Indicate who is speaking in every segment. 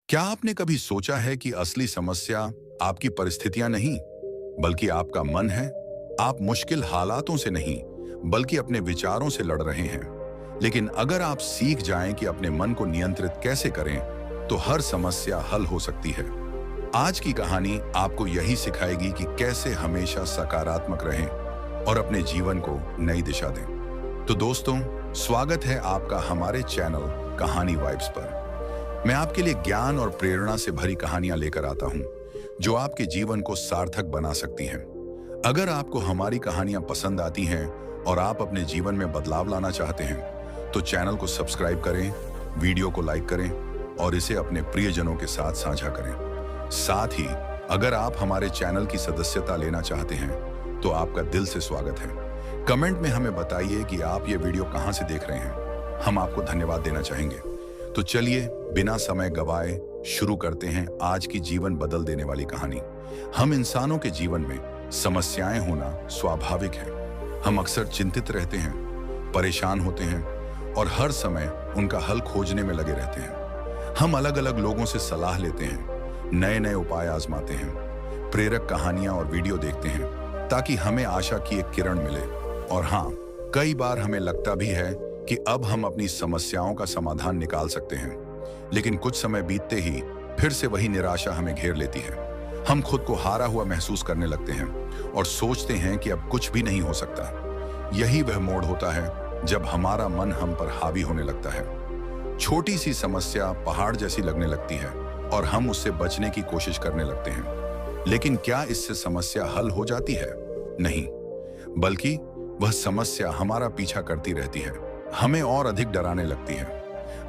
Speaker 1: क्या आपने कभी सोचा है कि असली समस्या आपकी परिस्थितियां नहीं, बल्कि आपका मन है? आप मुश्किल हालातों से नहीं, बल्कि अपने विचारों से लड़ रहे हैं। लेकिन अगर आप सीख जाएं कि अपने मन को नियंत्रित कैसे करें, तो हर समस्या हल हो सकती है। आज की कहानी आपको यही सिखाएगी कि कैसे हमेशा सकारात्मक रहें और अपने जीवन को नई दिशा दें। तो दोस्तों, स्वागत है आपका हमारे चैनल कहानी वाइब्स पर। मैं आपके लिए ज्ञान और प्रेरणा से भरी कहानियां लेकर आता हूं, जो आपके जीवन को सार्थक बना सकती हैं। अगर आपको हमारी कहानियां पसंद आती हैं और आप अपने जीवन में बदलाव लाना चाहते हैं, तो चैनल को सब्सक्राइब करें, वीडियो को लाइक करें और इसे अपने प्रियजनों के साथ साझा करें। साथ ही अगर आप हमारे चैनल की सदस्यता लेना चाहते हैं, तो आपका दिल से स्वागत है। कमेंट में हमें बताइए कि आप ये वीडियो कहां से देख रहे हैं। हम आपको धन्यवाद देना चाहेंगे। तो चलिए बिना समय गवाए शुरू करते हैं आज की जीवन बदल देने वाली कहानी। हम इंसानों के जीवन में समस्याएं होना स्वाभाविक है। हम अक्सर चिंतित रहते हैं, परेशान होते हैं और हर समय उनका हल खोजने में लगे रहते हैं। हम अलग अलग लोगों से सलाह लेते हैं, नए नए उपाय आजमाते हैं, प्रेरक कहानियां और वीडियो देखते हैं ताकि हमें आशा की एक किरण मिले। और हाँ, कई बार हमें लगता भी है कि अब हम अपनी समस्याओं का समाधान निकाल सकते हैं, लेकिन कुछ समय बीतते ही फिर से वही निराशा हमें घेर लेती है। हम खुद को हारा हुआ महसूस करने लगते हैं और सोचते हैं कि अब कुछ भी नहीं हो सकता। यही वह मोड़ होता है जब हमारा मन हम पर हावी होने लगता है। छोटी सी समस्या पहाड़ जैसी लगने लगती है और हम उससे बचने की कोशिश करने लगते हैं। लेकिन क्या इससे समस्या हल हो जाती है? नहीं, बल्कि वह समस्या हमारा पीछा करती रहती है, हमें और अधिक डराने लगती है।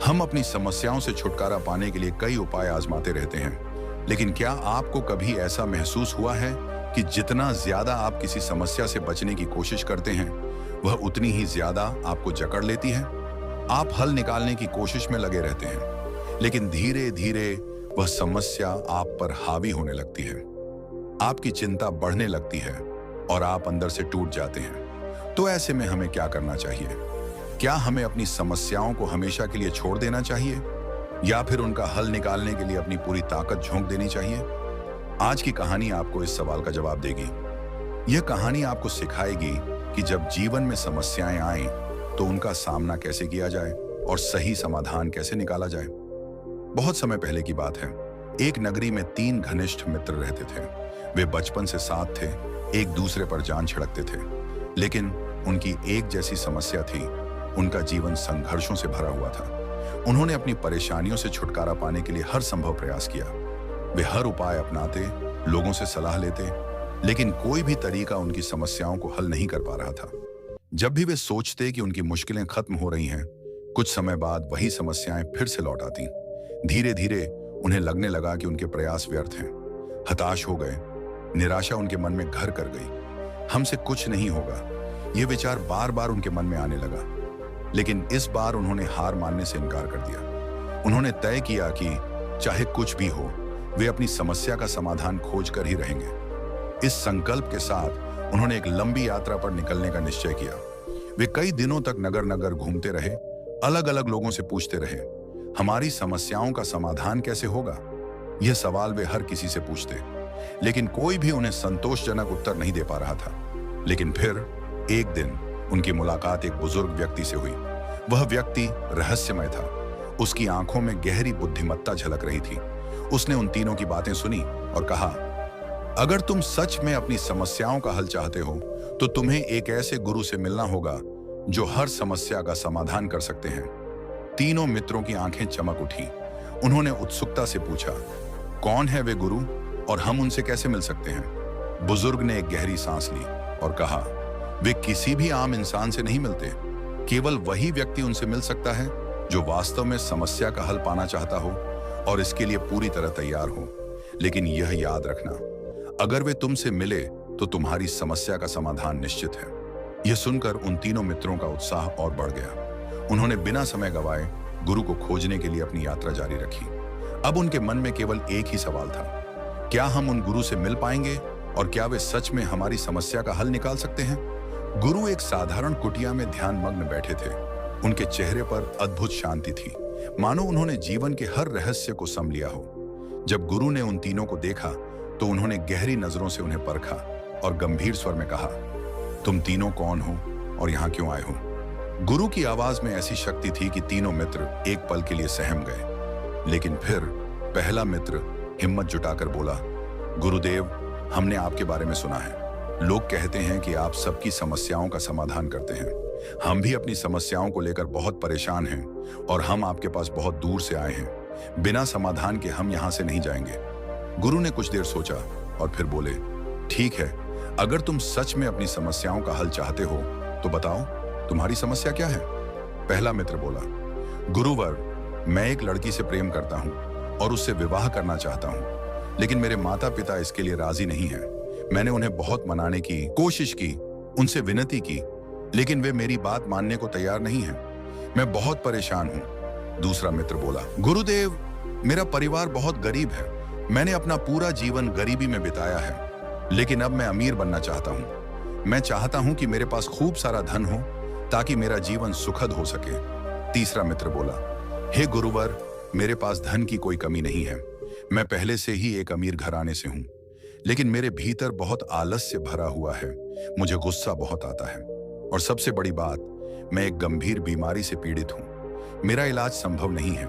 Speaker 1: हम अपनी समस्याओं से छुटकारा पाने के लिए कई उपाय आजमाते रहते हैं, लेकिन क्या आपको कभी ऐसा महसूस हुआ है कि जितना ज्यादा आप किसी समस्या से बचने की कोशिश करते हैं, वह उतनी ही ज्यादा आपको जकड़ लेती है? आप हल निकालने की कोशिश में लगे रहते हैं, लेकिन धीरे धीरे वह समस्या आप पर हावी होने लगती है। आपकी चिंता बढ़ने लगती है और आप अंदर से टूट जाते हैं। तो ऐसे में हमें क्या करना चाहिए? क्या हमें अपनी समस्याओं को हमेशा के लिए छोड़ देना चाहिए, या फिर उनका हल निकालने के लिए अपनी पूरी ताकत झोंक देनी चाहिए? आज की कहानी आपको इस सवाल का जवाब देगी। यह कहानी आपको सिखाएगी कि जब जीवन में समस्याएं आएं, तो उनका सामना कैसे किया जाए और सही समाधान कैसे निकाला जाए। बहुत समय पहले की बात है। एक नगरी में 3 घनिष्ठ मित्र रहते थे। वे बचपन से साथ थे, एक दूसरे पर जान छिड़कते थे, लेकिन उनकी एक जैसी समस्या थी। उनका जीवन संघर्षों से भरा हुआ था। उन्होंने अपनी परेशानियों से छुटकारा पाने के लिए हर संभव प्रयास किया। वे हर उपाय अपनाते, लोगों से सलाह लेते, लेकिन कोई भी तरीका उनकी समस्याओं को हल नहीं कर पा रहा था। जब भी वे सोचते कि उनकी मुश्किलें खत्म हो रही हैं, कुछ समय बाद वही समस्याएं फिर से लौट आती। धीरे धीरे उन्हें लगने लगा कि उनके प्रयास व्यर्थ हैं। हताश हो गए, निराशा उनके मन में घर कर गई। हमसे कुछ नहीं होगा, यह विचार बार बार उनके मन में आने लगा। लेकिन इस बार उन्होंने हार मानने से इनकार कर दिया। उन्होंने तय किया कि चाहे कुछ भी हो, वे अपनी समस्या का समाधान खोज कर ही रहेंगे। इस संकल्प के साथ उन्होंने एक लंबी यात्रा पर निकलने का निश्चय किया। वे कई दिनों तक नगर नगर घूमते रहे, अलग अलग लोगों से पूछते रहे, हमारी समस्याओं का समाधान कैसे होगा? यह सवाल वे हर किसी से पूछते, लेकिन कोई भी उन्हें संतोषजनक उत्तर नहीं दे पा रहा था। लेकिन फिर एक दिन उनकी मुलाकात एक बुजुर्ग व्यक्ति से हुई। वह व्यक्ति रहस्यमय था। उसकी आंखों में गहरी बुद्धिमत्ता झलक रही थी। उसने उन तीनों की बातें सुनी और कहा, अगर तुम सच में अपनी समस्याओं का हल चाहते हो, तो तुम्हें एक ऐसे गुरु से मिलना होगा जो हर समस्या का समाधान कर सकते हैं। तीनों मित्रों की आंखें चमक उठी। उन्होंने उत्सुकता से पूछा, कौन है वे गुरु और हम उनसे कैसे मिल सकते हैं? बुजुर्ग ने एक गहरी सांस ली और कहा, वे किसी भी आम इंसान से नहीं मिलते। केवल वही व्यक्ति उनसे मिल सकता है जो वास्तव में समस्या का हल पाना चाहता हो और इसके लिए पूरी तरह तैयार हो। लेकिन यह याद रखना, अगर वे तुमसे मिले तो तुम्हारी समस्या का समाधान निश्चित है। यह सुनकर उन तीनों मित्रों का उत्साह और बढ़ गया। उन्होंने बिना समय गवाए गुरु को खोजने के लिए अपनी यात्रा जारी रखी। अब उनके मन में केवल एक ही सवाल था, क्या हम उन गुरु से मिल पाएंगे और क्या वे सच में हमारी समस्या का हल निकाल सकते हैं? गुरु एक साधारण कुटिया में ध्यान मग्न बैठे थे। उनके चेहरे पर अद्भुत शांति थी, मानो उन्होंने जीवन के हर रहस्य को सम लिया हो। जब गुरु ने उन तीनों को देखा तो उन्होंने गहरी नजरों से उन्हें परखा और गंभीर स्वर में कहा, तुम तीनों कौन हो और यहाँ क्यों आए हो? गुरु की आवाज में ऐसी शक्ति थी कि तीनों मित्र एक पल के लिए सहम गए। लेकिन फिर पहला मित्र हिम्मत जुटाकर बोला, गुरुदेव, हमने आपके बारे में सुना है। लोग कहते हैं कि आप सबकी समस्याओं का समाधान करते हैं। हम भी अपनी समस्याओं को लेकर बहुत परेशान हैं और हम आपके पास बहुत दूर से आए हैं। बिना समाधान के हम यहाँ से नहीं जाएंगे। गुरु ने कुछ देर सोचा और फिर बोले, ठीक है, अगर तुम सच में अपनी समस्याओं का हल चाहते हो तो बताओ, तुम्हारी समस्या क्या है? पहला मित्र बोला, गुरुवर, मैं एक लड़की से प्रेम करता हूँ और उससे विवाह करना चाहता हूँ, लेकिन मेरे माता पिता इसके लिए राजी नहीं है। मैंने उन्हें बहुत मनाने की कोशिश की, उनसे विनती की, लेकिन वे मेरी बात मानने को तैयार नहीं हैं। मैं बहुत परेशान हूँ। दूसरा मित्र बोला, गुरुदेव, मेरा परिवार बहुत गरीब है। मैंने अपना पूरा जीवन गरीबी में बिताया है, लेकिन अब मैं अमीर बनना चाहता हूँ। मैं चाहता हूँ कि मेरे पास खूब सारा धन हो ताकि मेरा जीवन सुखद हो सके। तीसरा मित्र बोला, हे गुरुवर, मेरे पास धन की कोई कमी नहीं है। मैं पहले से ही एक अमीर घराने से हूँ, लेकिन मेरे भीतर बहुत आलस्य भरा हुआ है। मुझे गुस्सा बहुत आता है और सबसे बड़ी बात, मैं एक गंभीर बीमारी से पीड़ित हूँ। मेरा इलाज संभव नहीं है,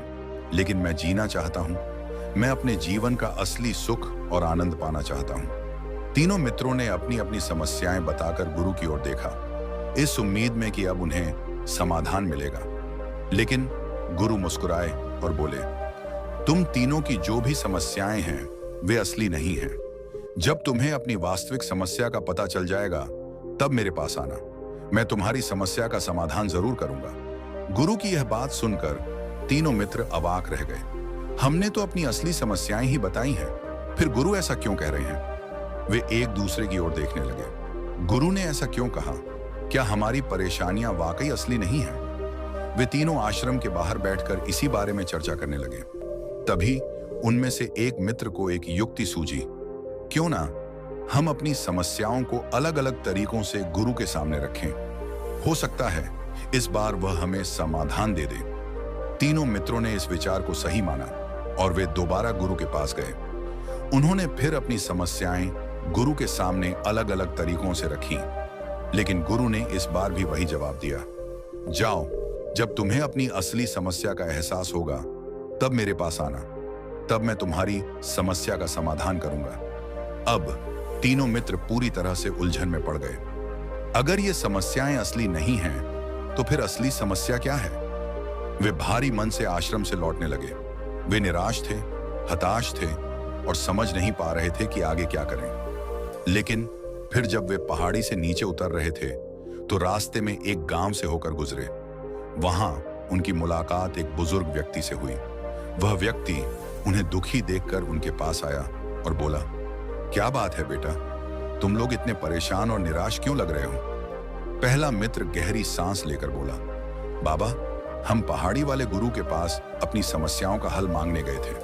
Speaker 1: लेकिन मैं जीना चाहता हूँ। मैं अपने जीवन का असली सुख और आनंद पाना चाहता हूँ। तीनों मित्रों ने अपनी अपनी समस्याएं बताकर गुरु की ओर देखा, इस उम्मीद में कि अब उन्हें समाधान मिलेगा। लेकिन गुरु मुस्कुराए और बोले, तुम तीनों की जो भी समस्याएं हैं वे असली नहीं हैं। जब तुम्हें अपनी वास्तविक समस्या का पता चल जाएगा तब मेरे पास आना। मैं तुम्हारी समस्या का समाधान जरूर करूंगा। गुरु की यह बात सुनकर तीनों मित्र अवाक रह गए। हमने तो अपनी असली समस्याएं ही बताई हैं, फिर गुरु ऐसा क्यों कह रहे हैं? वे एक दूसरे की ओर देखने लगे। गुरु ने ऐसा क्यों कहा? क्या हमारी परेशानियां वाकई असली नहीं हैं? वे तीनों आश्रम के बाहर बैठकर इसी बारे में चर्चा करने लगे। तभी उनमें से एक मित्र को एक युक्ति सूझी। क्यों ना हम अपनी समस्याओं को अलग अलग तरीकों से गुरु के सामने रखें। हो सकता है इस बार वह हमें समाधान दे दे। तीनों मित्रों ने इस विचार को सही माना और वे दोबारा गुरु के पास गए। उन्होंने फिर अपनी समस्याएं गुरु के सामने अलग अलग तरीकों से रखी, लेकिन गुरु ने इस बार भी वही जवाब दिया, जाओ, जब तुम्हें अपनी असली समस्या का एहसास होगा तब मेरे पास आना, तब मैं तुम्हारी समस्या का समाधान करूंगा। अब तीनों मित्र पूरी तरह से उलझन में पड़ गए। अगर ये समस्याएं असली नहीं हैं, तो फिर असली समस्या क्या है? वे भारी मन से आश्रम से लौटने लगे। वे निराश थे, हताश थे और समझ नहीं पा रहे थे कि आगे क्या करें। लेकिन फिर जब वे पहाड़ी से नीचे उतर रहे थे तो रास्ते में एक गांव से होकर गुजरे। वहां उनकी मुलाकात एक बुजुर्ग व्यक्ति से हुई। वह व्यक्ति उन्हें दुखी देखकर उनके पास आया और बोला, क्या बात है बेटा, तुम लोग इतने परेशान और निराश क्यों लग रहे हो? पहला मित्र गहरी सांस लेकर बोला, बाबा, हम पहाड़ी वाले गुरु के पास अपनी समस्याओं का हल मांगने गए थे।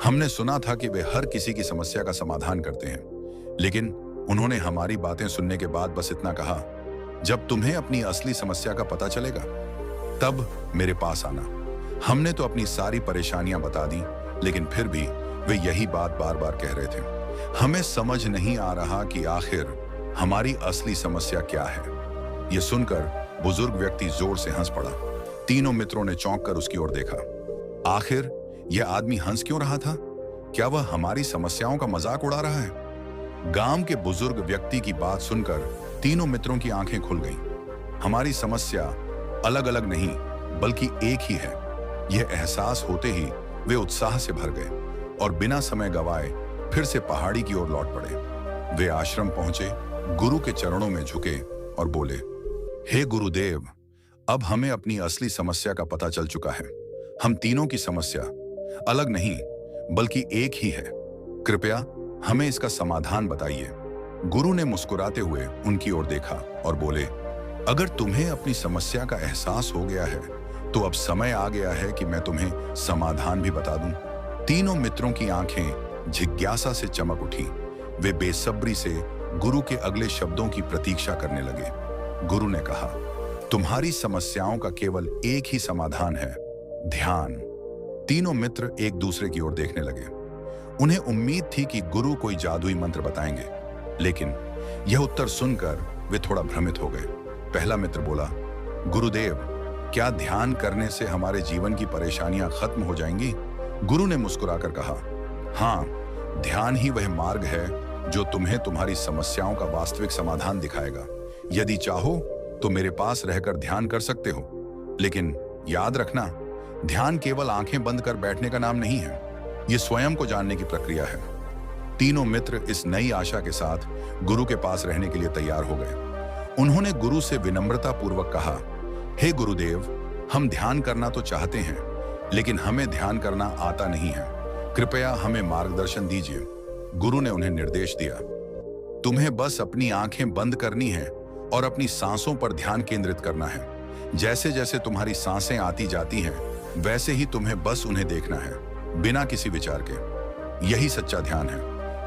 Speaker 1: हमने सुना था कि वे हर किसी की समस्या का समाधान करते हैं, लेकिन उन्होंने हमारी बातें सुनने के बाद बस इतना कहा, जब तुम्हें अपनी असली समस्या का पता चलेगा तब मेरे पास आना। हमने तो अपनी सारी परेशानियां बता दी, लेकिन फिर भी वे यही बात बार बार कह रहे थे। हमें समझ नहीं आ रहा कि आखिर हमारी असली समस्या क्या है। यह सुनकर बुजुर्ग व्यक्ति जोर से हंस पड़ा। तीनों मित्रों ने चौंक कर उसकी ओर देखा। आखिर यह आदमी हंस क्यों रहा था? क्या वह हमारी समस्याओं का मजाक उड़ा रहा है? गांव के बुजुर्ग व्यक्ति की बात सुनकर तीनों मित्रों की आंखें खुल गईं। हमारी समस्या अलग अलग नहीं बल्कि एक ही है। यह एहसास होते ही वे उत्साह से भर गए और बिना समय गवाए फिर से पहाड़ी की ओर लौट पड़े। वे आश्रम पहुंचे, गुरु के चरणों में झुके और बोले, हे गुरुदेव, अब हमें अपनी असली समस्या का पता चल चुका है। हम तीनों की समस्या अलग नहीं बल्कि एक ही है। कृपया हमें इसका समाधान बताइए। गुरु ने मुस्कुराते हुए उनकी ओर देखा और बोले, अगर तुम्हें अपनी समस्या का एहसास हो गया है तो अब समय आ गया है कि मैं तुम्हें समाधान भी बता दूं। तीनों मित्रों की आंखें जिज्ञासा से चमक उठी। वे बेसब्री से गुरु के अगले शब्दों की प्रतीक्षा करने लगे। गुरु ने कहा, तुम्हारी समस्याओं का केवल एक ही समाधान है, ध्यान। तीनों मित्र एक दूसरे की ओर देखने लगे। उन्हें उम्मीद थी कि गुरु कोई जादुई मंत्र बताएंगे, लेकिन यह उत्तर सुनकर वे थोड़ा भ्रमित हो गए। पहला मित्र बोला, गुरुदेव, क्या ध्यान करने से हमारे जीवन की परेशानियां खत्म हो जाएंगी? गुरु ने मुस्कुराकर कहा, हाँ, ध्यान ही वह मार्ग है जो तुम्हें तुम्हारी समस्याओं का वास्तविक समाधान दिखाएगा। यदि चाहो तो मेरे पास रहकर ध्यान कर सकते हो, लेकिन याद रखना, ध्यान केवल आंखें बंद कर बैठने का नाम नहीं है। यह स्वयं को जानने की प्रक्रिया है। तीनों मित्र इस नई आशा के साथ गुरु के पास रहने के लिए तैयार हो गए। उन्होंने गुरु से विनम्रता पूर्वक कहा, हे गुरुदेव, हम ध्यान करना तो चाहते हैं, लेकिन हमें ध्यान करना आता नहीं है। कृपया हमें मार्गदर्शन दीजिए। गुरु ने उन्हें निर्देश दिया, तुम्हें बस अपनी आंखें बंद करनी है और अपनी सांसों पर ध्यान केंद्रित करना है। जैसे जैसे तुम्हारी सांसें आती जाती हैं, वैसे ही तुम्हें बस उन्हें देखना है, बिना किसी विचार के। यही सच्चा ध्यान है।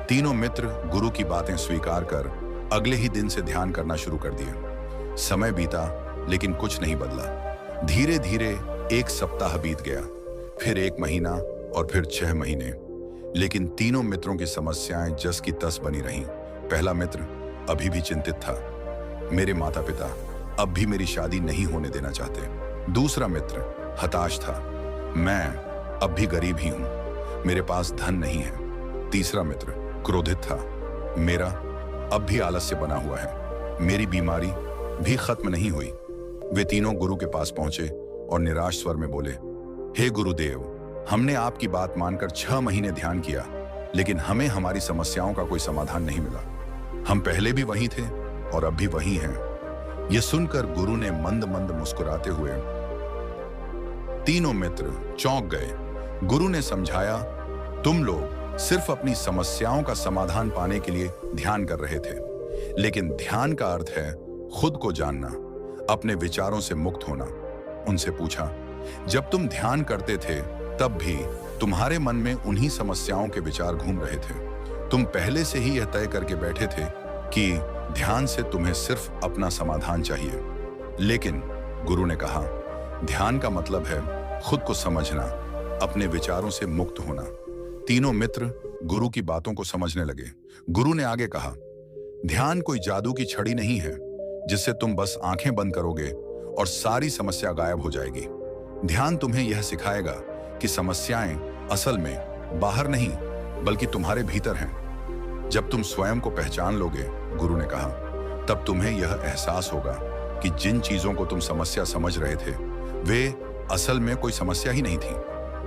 Speaker 1: तीनों मित्र गुरु की बातें स्वीकार कर अगले ही दिन से ध्यान करना शुरू कर दिए। समय बीता, लेकिन कुछ नहीं बदला। धीरे धीरे एक सप्ताह बीत गया, फिर 1 महीना और फिर 6 महीने, लेकिन तीनों मित्रों की समस्याएं जस की तस बनी रहीं। पहला मित्र अभी भी चिंतित था, मेरे माता पिता अब भी मेरी शादी नहीं होने देना चाहते। दूसरा मित्र हताश था, मैं अब भी गरीब ही हूं, मेरे पास धन नहीं है। तीसरा मित्र क्रोधित था, मेरा अब भी आलस्य बना हुआ है, मेरी बीमारी भी खत्म नहीं हुई। वे तीनों गुरु के पास पहुंचे और निराश स्वर में बोले, हे गुरुदेव, हमने आपकी बात मानकर 6 महीने ध्यान किया, लेकिन हमें हमारी समस्याओं का कोई समाधान नहीं मिला। हम पहले भी वहीं थे और अब भी वहीं हैं। यह सुनकर गुरु ने मंद मंद मुस्कुराते हुए तीनों मित्र चौंक गए। गुरु ने समझाया, तुम लोग सिर्फ अपनी समस्याओं का समाधान पाने के लिए ध्यान कर रहे थे, लेकिन ध्यान का अर्थ है खुद को जानना, अपने विचारों से मुक्त होना। उनसे पूछा, जब तुम ध्यान करते थे तब भी तुम्हारे मन में उन्हीं समस्याओं के विचार घूम रहे थे। तुम पहले से ही यह तय करके बैठे थे कि ध्यान से तुम्हें सिर्फ अपना समाधान चाहिए। लेकिन गुरु ने कहा, ध्यान का मतलब है खुद को समझना, अपने विचारों से मुक्त होना। तीनों मित्र गुरु की बातों को समझने लगे। गुरु ने आगे कहा, ध्यान कोई जादू की छड़ी नहीं है जिससे तुम बस आंखें बंद करोगे और सारी समस्या गायब हो जाएगी। ध्यान तुम्हें यह सिखाएगा कि समस्याएं असल में बाहर नहीं बल्कि तुम्हारे भीतर हैं। जब तुम स्वयं को पहचान लोगे, गुरु ने कहा, तब तुम्हें यह एहसास होगा कि जिन चीजों को तुम समस्या समझ रहे थे वे असल में कोई समस्या ही नहीं थी।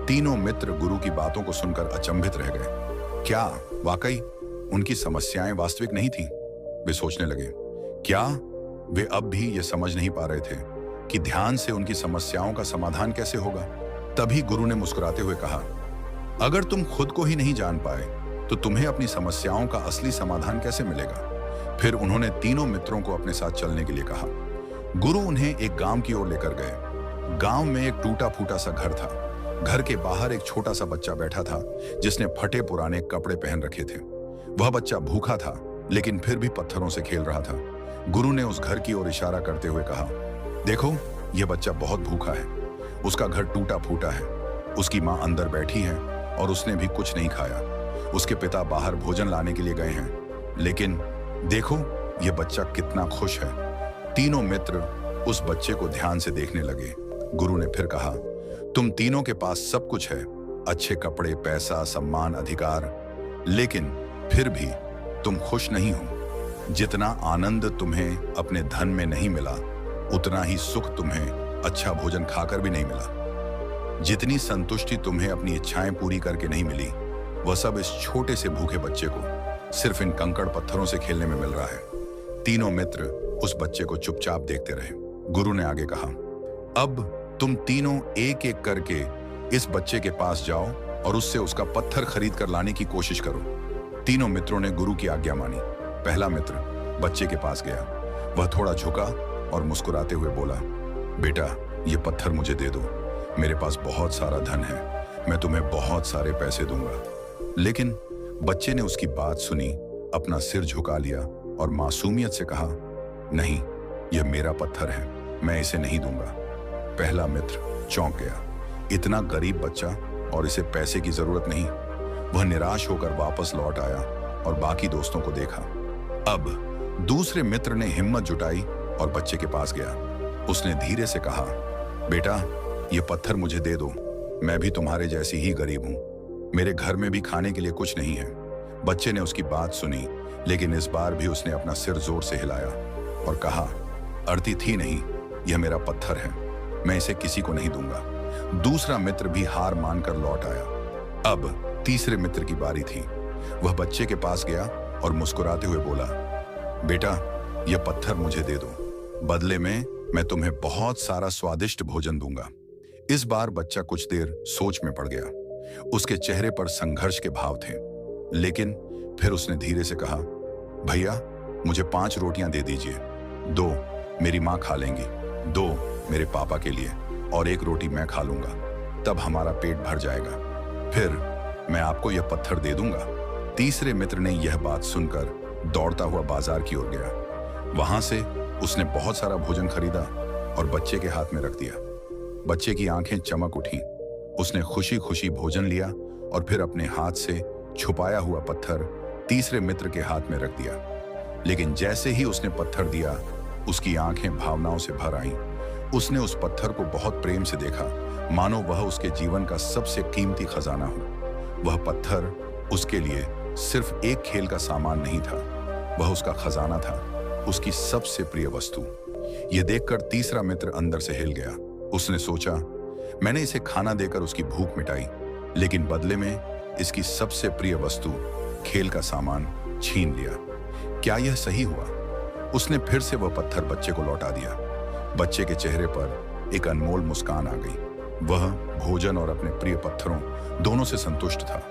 Speaker 1: तीनों मित्र गुरु की बातों को सुनकर अचंभित रह गए। क्या वाकई उनकी समस्याएं वास्तविक नहीं थीं? वे सोचने लगे, क्या वे अब भी ये समझ नहीं पा रहे थे कि ध्यान से उनकी समस्याओं का समाधान कैसे होगा? तभी गुरु ने मुस्कुराते हुए कहा, अगर तुम खुद को ही नहीं जान पाए तो तुम्हें अपनी समस्याओं का असली समाधान कैसे मिलेगा? फिर उन्होंने तीनों मित्रों को अपने साथ चलने के लिए कहा। गुरु उन्हें एक गांव की ओर लेकर गए। गांव में एक टूटा फूटा सा घर था। घर के बाहर एक छोटा सा बच्चा बैठा था जिसने फटे पुराने कपड़े पहन रखे थे। वह बच्चा भूखा था, लेकिन फिर भी पत्थरों से खेल रहा था। गुरु ने उस घर की ओर इशारा करते हुए कहा, देखो, यह बच्चा बहुत भूखा है। उसका घर टूटा फूटा है। उसकी माँ अंदर बैठी है और उसने भी कुछ नहीं खाया। उसके पिता बाहर भोजन लाने के लिए गए हैं, लेकिन देखो, यह बच्चा कितना खुश है। तीनों मित्र उस बच्चे को ध्यान से देखने लगे। गुरु ने फिर कहा, तुम तीनों के पास सब कुछ है, अच्छे कपड़े, पैसा, सम्मान, अधिकार, लेकिन फिर भी तुम खुश नहीं हो। जितना आनंद तुम्हें अपने धन में नहीं मिला, उतना ही सुख तुम्हें अच्छा भोजन खाकर भी नहीं मिला। जितनी संतुष्टि तुम्हें अपनी इच्छाएं पूरी करके नहीं मिली, वह सब इस छोटे से भूखे बच्चे को सिर्फ इन कंकड़ पत्थरों से खेलने में मिल रहा है। तीनों मित्र उस बच्चे को चुपचाप देखते रहे। गुरु ने आगे कहा, अब तुम तीनों एक एक करके इस बच्चे के पास जाओ और उससे उसका पत्थर खरीद कर लाने की कोशिश करो। तीनों मित्रों ने गुरु की आज्ञा मानी। पहला मित्र बच्चे के पास गया। वह थोड़ा झुका और मुस्कुराते हुए बोला, बेटा, ये पत्थर मुझे दे दो। मेरे पास बहुत सारा धन है, मैं तुम्हें बहुत सारे पैसे दूंगा। लेकिन बच्चे ने उसकी बात सुनी, अपना सिर झुका लिया और मासूमियत से कहा, नहीं, यह मेरा पत्थर है, मैं इसे नहीं दूंगा। पहला मित्र चौंक गया। इतना गरीब बच्चा और इसे पैसे की जरूरत नहीं। वह निराश होकर वापस लौट आया और बाकी दोस्तों को देखा। अब दूसरे मित्र ने हिम्मत जुटाई और बच्चे के पास गया। उसने धीरे से कहा, बेटा, ये पत्थर मुझे दे दो। मैं भी तुम्हारे जैसी ही गरीब हूं। मेरे घर में भी खाने के लिए कुछ नहीं है। बच्चे ने उसकी बात सुनी, लेकिन इस बार भी उसने अपना सिर जोर से हिलाया और कहा, अड़ती थी नहीं, यह मेरा पत्थर है, मैं इसे किसी को नहीं दूंगा। दूसरा मित्र भी हार मानकर लौट आया। अब तीसरे मित्र की बारी थी। वह बच्चे के पास गया और मुस्कुराते हुए बोला, बेटा, यह पत्थर मुझे दे दो, बदले में मैं तुम्हें बहुत सारा स्वादिष्ट भोजन दूंगा। इस बार बच्चा कुछ देर सोच में पड़ गया। उसके चेहरे पर संघर्ष के भाव थे, लेकिन फिर उसने धीरे से कहा, भैया, मुझे 5 रोटियां दे दीजिए। 2 मेरी माँ खा लेंगी, 2 मेरे पापा के लिए और 1 रोटी मैं खा लूंगा। तब हमारा पेट भर जाएगा, फिर मैं आपको यह पत्थर दे दूंगा। तीसरे मित्र ने यह बात सुनकर दौड़ता हुआ बाजार की ओर गया। वहां से उसने बहुत सारा भोजन खरीदा और बच्चे के हाथ में रख दिया। बच्चे की आंखें चमक उठीं। उसने खुशी खुशी भोजन लिया और फिर अपने हाथ से छुपाया हुआ पत्थर तीसरे मित्र के हाथ में रख दिया। लेकिन जैसे ही उसने पत्थर दिया, उसकी आंखें भावनाओं से भर आईं। उसने उस पत्थर को बहुत प्रेम से देखा, मानो वह उसके जीवन का सबसे कीमती खजाना हो। वह पत्थर उसके लिए सिर्फ एक खेल का सामान नहीं था, वह उसका खजाना था, उसकी सबसे प्रिय वस्तु। यह देखकर तीसरा मित्र अंदर से हिल गया। उसने सोचा, मैंने इसे खाना देकर उसकी भूख मिटाई, लेकिन बदले में इसकी सबसे प्रिय वस्तु, खेल का सामान, छीन लिया। क्या यह सही हुआ? उसने फिर से वह पत्थर बच्चे को लौटा दिया। बच्चे के चेहरे पर एक अनमोल मुस्कान आ गई। वह भोजन और अपने प्रिय पत्थरों दोनों से संतुष्ट था।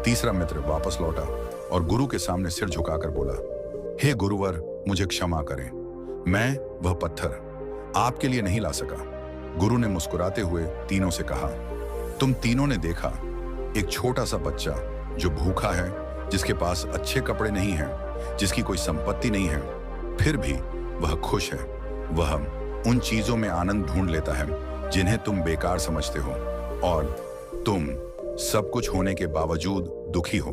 Speaker 1: तीसरा मित्र वापस लौटा और गुरु के सामने सिर झुकाकर बोला, हे गुरुवर, मुझे क्षमा करें, मैं वह पत्थर आपके लिए नहीं ला सका। गुरु ने मुस्कुराते हुए तीनों से कहा, तुम तीनों ने देखा, एक छोटा सा बच्चा जो भूखा है, जिसके पास अच्छे कपड़े नहीं हैं, जिसकी कोई संपत्ति नहीं है, फिर भी वह खुश है। वह उन चीजों में आनंद ढूंढ लेता है जिन्हें तुम बेकार समझते हो, और तुम सब कुछ होने के बावजूद दुखी हो।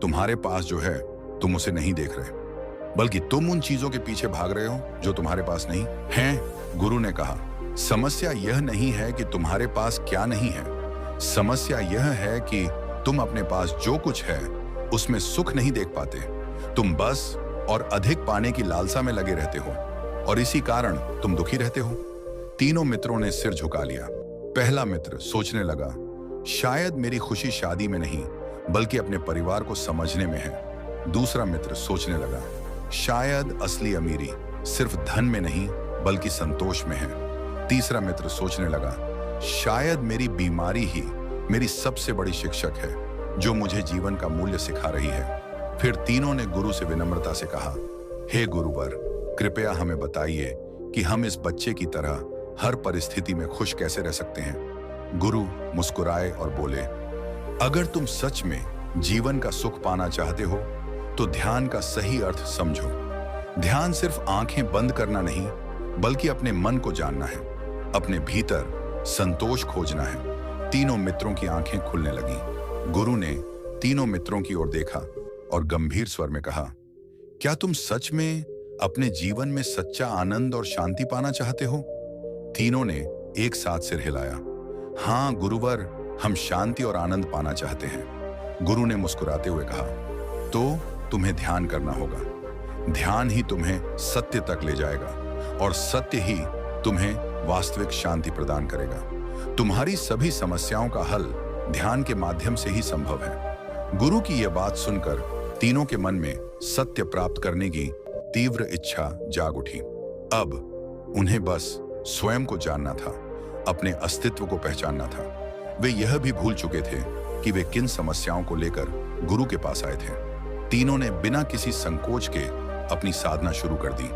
Speaker 1: तुम्हारे पास जो है तुम उसे नहीं देख रहे, बल्कि तुम उन चीजों के पीछे भाग रहे हो जो तुम्हारे पास नहीं हैं। गुरु ने कहा, समस्या यह नहीं है कि तुम्हारे पास क्या नहीं है, समस्या यह है कि तुम अपने पास जो कुछ है उसमें सुख नहीं देख पाते। तुम बस और अधिक पाने की लालसा में लगे रहते हो, और इसी कारण तुम दुखी रहते हो। तीनों मित्रों ने सिर झुका लिया। पहला मित्र सोचने लगा, शायद मेरी खुशी शादी में नहीं, बल्कि अपने परिवार को समझने में है। दूसरा मित्र सोचने लगा, शायद असली अमीरी सिर्फ धन में नहीं, बल्कि संतोष में है। तीसरा मित्र सोचने लगा, शायद मेरी बीमारी ही मेरी सबसे बड़ी शिक्षक है, जो मुझे जीवन का मूल्य सिखा रही है। फिर तीनों ने गुरु से विनम्रता से कहा, हे गुरुवर, कृपया हमें बताइए कि हम इस बच्चे की तरह हर परिस्थिति में खुश कैसे रह सकते हैं। गुरु मुस्कुराए और बोले, अगर तुम सच में जीवन का सुख पाना चाहते हो तो ध्यान का सही अर्थ समझो। ध्यान सिर्फ आंखें बंद करना नहीं, बल्कि अपने मन को जानना है, अपने भीतर संतोष खोजना है। तीनों मित्रों की आंखें खुलने लगीं। गुरु ने तीनों मित्रों की ओर देखा और गंभीर स्वर में कहा, क्या तुम सच में अपने जीवन में सच्चा आनंद और शांति पाना चाहते हो? तीनों ने एक साथ सिर हिलाया। हाँ गुरुवर, हम शांति और आनंद पाना चाहते हैं। गुरु ने मुस्कुराते हुए कहा, तो तुम्हें ध्यान करना होगा। ध्यान ही तुम्हें सत्य तक ले जाएगा, और सत्य ही तुम्हें वास्तविक शांति प्रदान करेगा। तुम्हारी सभी समस्याओं का हल ध्यान के माध्यम से ही संभव है। गुरु की यह बात सुनकर तीनों के मन में सत्य प्राप्त करने की तीव्र इच्छा जाग उठी। अब उन्हें बस स्वयं को जानना था, अपने अस्तित्व को पहचानना था। वे यह भी भूल चुके थे कि वे किन समस्याओं को लेकर गुरु के पास आए थे। तीनों ने बिना किसी संकोच के अपनी साधना शुरू कर दी,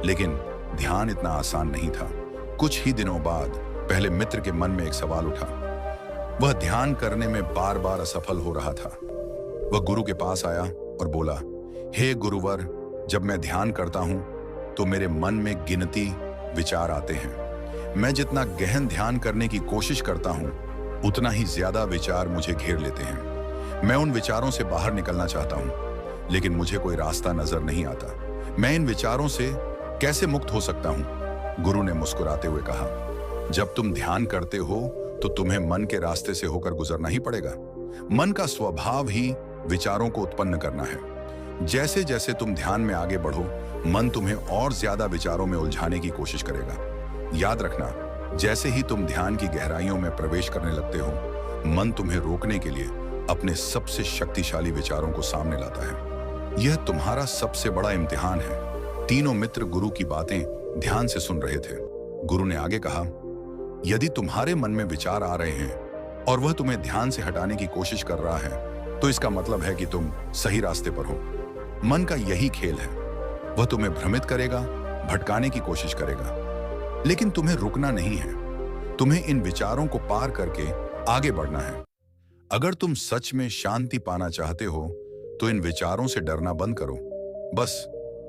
Speaker 1: लेकिन ध्यान इतना आसान नहीं था। कुछ ही दिनों बाद पहले मित्र के मन में एक सवाल उठा। वह ध्यान करने में बार बार असफल हो रहा था। वह गुरु के पास आया और बोला, हे गुरुवर, जब मैं ध्यान करता हूं तो मेरे मन में गिनती विचार आते हैं। मैं जितना गहन ध्यान करने की कोशिश करता हूं, उतना ही ज्यादा विचार मुझे घेर लेते हैं। मैं उन विचारों से बाहर निकलना चाहता हूं, लेकिन मुझे कोई रास्ता नजर नहीं आता। मैं इन विचारों से कैसे मुक्त हो सकता हूं? गुरु ने मुस्कुराते हुए कहा, जब तुम ध्यान करते हो तो तुम्हें मन के रास्ते से होकर गुजरना ही पड़ेगा। मन का स्वभाव ही विचारों को उत्पन्न करना है। जैसे जैसे तुम ध्यान में आगे बढ़ो, मन तुम्हें और ज्यादा विचारों में उलझाने की कोशिश करेगा। याद रखना, जैसे ही तुम ध्यान की गहराइयों में प्रवेश करने लगते हो, मन तुम्हें रोकने के लिए अपने सबसे शक्तिशाली विचारों को सामने लाता है। यह तुम्हारा सबसे बड़ा इम्तिहान है। तीनों मित्र गुरु की बातें ध्यान से सुन रहे थे। गुरु ने आगे कहा, यदि तुम्हारे मन में विचार आ रहे हैं और वह तुम्हें ध्यान से हटाने की कोशिश कर रहा है, तो इसका मतलब है कि तुम सही रास्ते पर हो। मन का यही खेल है। वह तुम्हें भ्रमित करेगा, भटकाने की कोशिश करेगा, लेकिन तुम्हें रुकना नहीं है। तुम्हें इन विचारों को पार करके आगे बढ़ना है। अगर तुम सच में शांति पाना चाहते हो, तो इन विचारों से डरना बंद करो। बस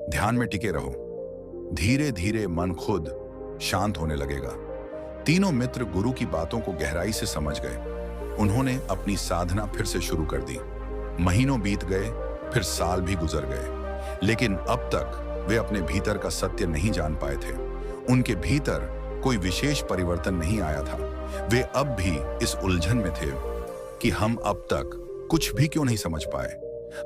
Speaker 1: ध्यान में टिके रहो। धीरे धीरे मन खुद शांत होने लगेगा। तीनों मित्र गुरु की बातों को गहराई से समझ गए। उन्होंने अपनी साधना फिर से शुरू कर दी। महीनों बीत गए, फिर साल भी गुजर गए, लेकिन अब तक वे अपने भीतर का सत्य नहीं जान पाए थे। उनके भीतर कोई विशेष परिवर्तन नहीं आया था। वे अब भी इस उलझन में थे कि हम अब तक कुछ भी क्यों नहीं समझ पाए,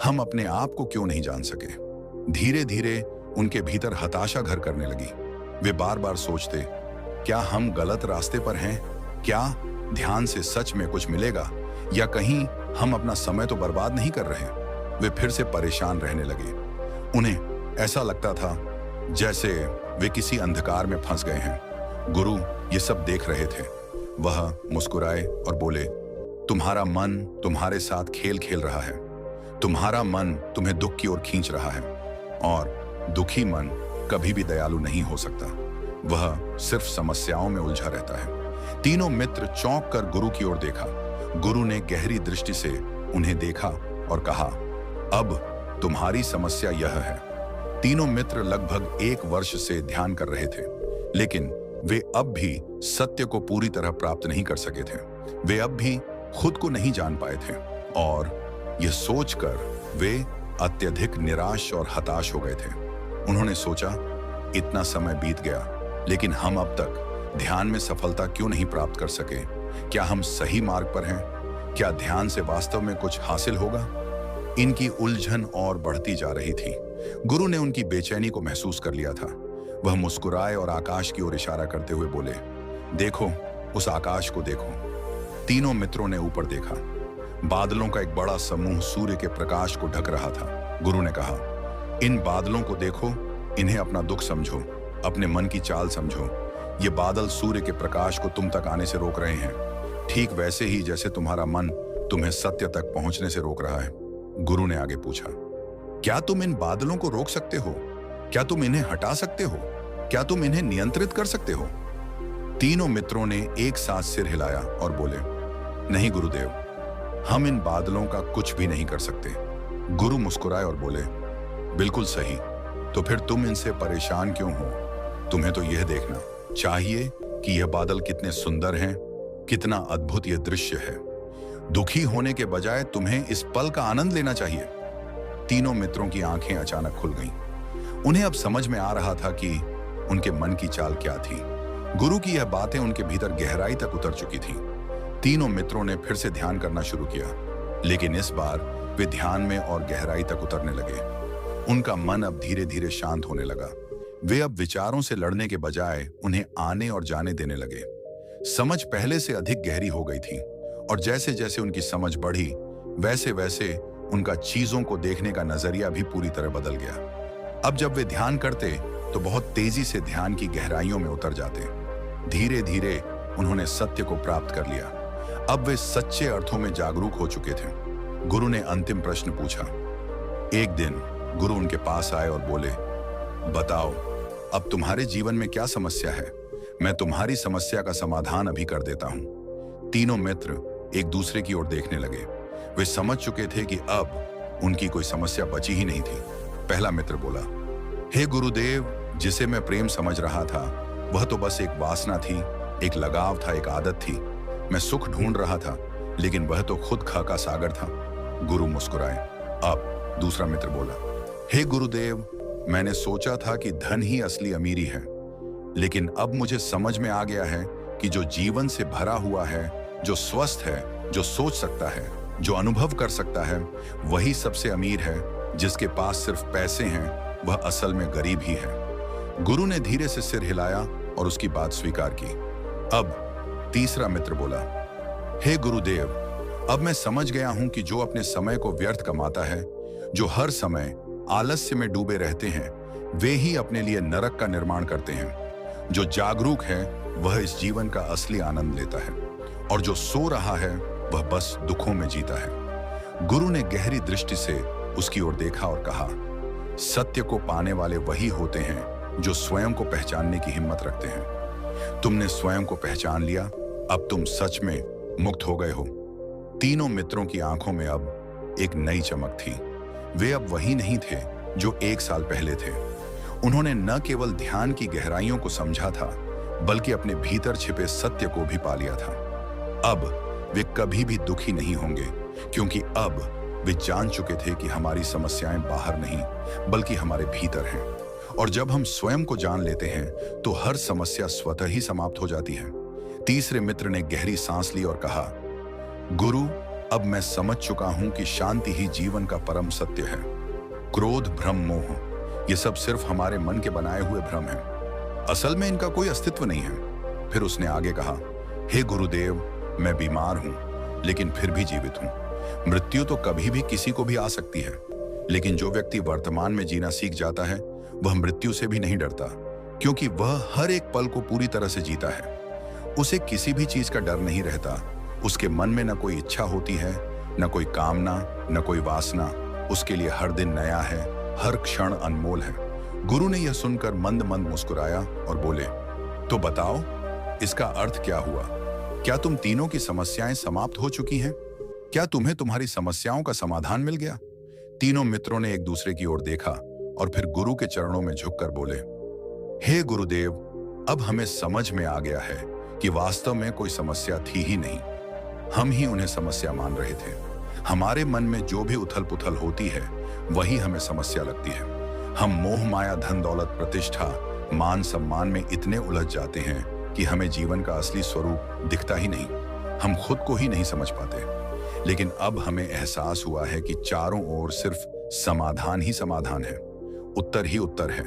Speaker 1: हम अपने आप को क्यों नहीं जान सके। धीरे धीरे उनके भीतर हताशा घर करने लगी। वे बार बार सोचते, क्या हम गलत रास्ते पर हैं? क्या ध्यान से सच में कुछ मिलेगा, या कहीं हम अपना समय तो बर्बाद नहीं कर रहे? वे फिर से परेशान रहने लगे। उन्हें ऐसा लगता था जैसे वे किसी अंधकार में फंस गए हैं। गुरु ये सब देख रहे थे। वह मुस्कुराए और बोले, तुम्हारा मन तुम्हारे साथ खेल खेल रहा है। तुम्हारा मन तुम्हें दुख की ओर खींच रहा है, और दुखी मन कभी भी दयालु नहीं हो सकता। वह सिर्फ समस्याओं में उलझा रहता है। तीनों मित्र चौंक कर गुरु की ओर देखा। गुरु ने गहरी दृष्टि से उन्हें देखा और कहा, अब तुम्हारी समस्या यह है। तीनों मित्र लगभग 1 वर्ष से ध्यान कर रहे थे, लेकिन वे अब भी सत्य को पूरी तरह प्राप्त नहीं कर सके थे। वे अब भी खुद को नहीं जान पाए थे, और यह सोचकर वे अत्यधिक निराश और हताश हो गए थे। उन्होंने सोचा, इतना समय बीत गया, लेकिन हम अब तक ध्यान में सफलता क्यों नहीं प्राप्त कर सके? क्या हम सही मार्ग पर हैं? क्या ध्यान से वास्तव में कुछ हासिल होगा? इनकी उलझन और बढ़ती जा रही थी। गुरु ने उनकी बेचैनी को महसूस कर लिया था। वह मुस्कुराए और आकाश की ओर इशारा करते हुए बोले, देखो, उस आकाश को देखो। तीनों मित्रों ने ऊपर देखा। बादलों का एक बड़ा समूह सूर्य के प्रकाश को ढक रहा था। गुरु ने कहा, इन बादलों को देखो, इन्हें अपना दुख समझो, अपने मन की चाल समझो। ये बादल सूर्य के प्रकाश को तुम तक आने से रोक रहे हैं, ठीक वैसे ही जैसे तुम्हारा मन तुम्हें सत्य तक पहुंचने से रोक रहा है। गुरु ने आगे पूछा, क्या तुम इन बादलों को रोक सकते हो? क्या तुम इन्हें हटा सकते हो? क्या तुम इन्हें नियंत्रित कर सकते हो? तीनों मित्रों ने एक साथ सिर हिलाया और बोले, नहीं गुरुदेव, हम इन बादलों का कुछ भी नहीं कर सकते। गुरु मुस्कुराए और बोले, बिल्कुल सही, तो फिर तुम इनसे परेशान क्यों हो? तुम्हें तो यह देखना चाहिए कि यह बादल कितने सुंदर हैं, कितना अद्भुत यह दृश्य है। दुखी होने के बजाय तुम्हें इस पल का आनंद लेना चाहिए। तीनों मित्रों की आंखें अचानक खुल गईं। उन्हें अब समझ में आ रहा था कि उनके मन की चाल क्या थी। गुरु की यह बातें उनके भीतर गहराई तक उतर चुकी थीं। तीनों मित्रों ने फिर से ध्यान करना शुरू किया, लेकिन इस बार वे ध्यान में और गहराई तक उतरने लगे। उनका मन अब धीरे धीरे शांत होने लगा। वे अब विचारों से लड़ने के बजाय उन्हें आने और जाने देने लगे। समझ पहले से अधिक गहरी हो गई थी, और जैसे जैसे उनकी समझ बढ़ी, वैसे वैसे उनका चीजों को देखने का नजरिया भी पूरी तरह बदल गया। अब जब वे ध्यान करते तो बहुत तेजी से ध्यान की गहराइयों में उतर जाते। धीरे धीरे उन्होंने सत्य को प्राप्त कर लिया। अब वे सच्चे अर्थों में जागरूक हो चुके थे। गुरु ने अंतिम प्रश्न पूछा। एक दिन गुरु उनके पास आए और बोले, बताओ, अब तुम्हारे जीवन में क्या समस्या है? मैं तुम्हारी समस्या का समाधान अभी कर देता हूं। तीनों मित्र एक दूसरे की ओर देखने लगे। वे समझ चुके थे कि अब उनकी कोई समस्या बची ही नहीं थी। पहला मित्र बोला, हे गुरुदेव, जिसे मैं प्रेम समझ रहा था, वह तो बस एक वासना थी, एक लगाव था, एक आदत थी। मैं सुख ढूंढ रहा था, लेकिन वह तो खुद खा का सागर था। गुरु मुस्कुराए। अब दूसरा मित्र बोला, हे गुरुदेव, मैंने सोचा था कि धन ही असली अमीरी है, लेकिन अब मुझे समझ में आ गया है कि जो जीवन से भरा हुआ है, जो स्वस्थ है, जो सोच सकता है, जो अनुभव कर सकता है, वही सबसे अमीर है। जिसके पास सिर्फ पैसे हैं, वह असल में गरीब ही है। गुरु ने धीरे से सिर हिलाया और उसकी बात स्वीकार की। अब तीसरा मित्र बोला, हे गुरुदेव, अब मैं समझ गया हूं कि जो अपने समय को व्यर्थ कमाता है, जो हर समय आलस्य में डूबे रहते हैं, वे ही अपने लिए नरक का निर्माण करते हैं। जो जागरूक है वह इस जीवन का असली आनंद लेता है, और जो सो रहा है वह बस दुखों में जीता है। गुरु ने गहरी दृष्टि से उसकी ओर देखा और कहा, सत्य को पाने वाले वही होते हैं जो स्वयं को पहचानने की हिम्मत रखते हैं। तुमने स्वयं को पहचान लिया, अब तुम सच में मुक्त हो गए हो। तीनों मित्रों की आंखों में अब एक नई चमक थी। वे अब वही नहीं थे जो 1 साल पहले थे। उन्होंने न केवल ध्यान की गहराइयों को समझा था, बल्कि अपने भीतर छिपे सत्य को भी पा लिया था। अब वे कभी भी दुखी नहीं होंगे, क्योंकि अब वे जान चुके थे कि हमारी समस्याएं बाहर नहीं, बल्कि हमारे भीतर हैं। और जब हम स्वयं को जान लेते हैं तो हर समस्या स्वतः ही समाप्त हो जाती है। तीसरे मित्र ने गहरी सांस ली और कहा, गुरु, अब मैं समझ चुका हूं कि शांति ही जीवन का परम सत्य है। क्रोध, भ्रम, मोह, ये सब सिर्फ हमारे मन के बनाए हुए भ्रम हैं। असल में इनका कोई अस्तित्व नहीं है। फिर उसने आगे कहा, हे गुरुदेव, मैं बीमार हूं, लेकिन फिर भी जीवित हूं। मृत्यु तो कभी भी किसी को भी आ सकती है, लेकिन जो व्यक्ति वर्तमान में जीना सीख जाता है, वह मृत्यु से भी नहीं डरता, क्योंकि वह हर एक पल को पूरी तरह से जीता है। उसे किसी भी चीज का डर नहीं रहता। उसके मन में न कोई इच्छा होती है, न कोई कामना, न कोई वासना। उसके लिए हर दिन नया है, हर क्षण अनमोल है। गुरु ने यह सुनकर मंद मंद मुस्कुराया और बोले, तो बताओ, इसका अर्थ क्या हुआ? क्या तुम तीनों की समस्याएं समाप्त हो चुकी हैं? क्या तुम्हें तुम्हारी समस्याओं का समाधान मिल गया? तीनों मित्रों ने एक दूसरे की ओर देखा और फिर गुरु के चरणों में झुककर बोले, हे गुरुदेव, अब हमें समझ में आ गया है कि वास्तव में कोई समस्या थी ही नहीं। हम ही उन्हें समस्या मान रहे थे। हमारे मन में जो भी उथल पुथल होती है, वही हमें समस्या लगती है। हम मोह माया, धन दौलत, प्रतिष्ठा, मान सम्मान में इतने उलझ जाते हैं कि हमें जीवन का असली स्वरूप दिखता ही नहीं। हम खुद को ही नहीं समझ पाते। लेकिन अब हमें एहसास हुआ है कि चारों ओर सिर्फ समाधान ही समाधान है, उत्तर ही उत्तर है।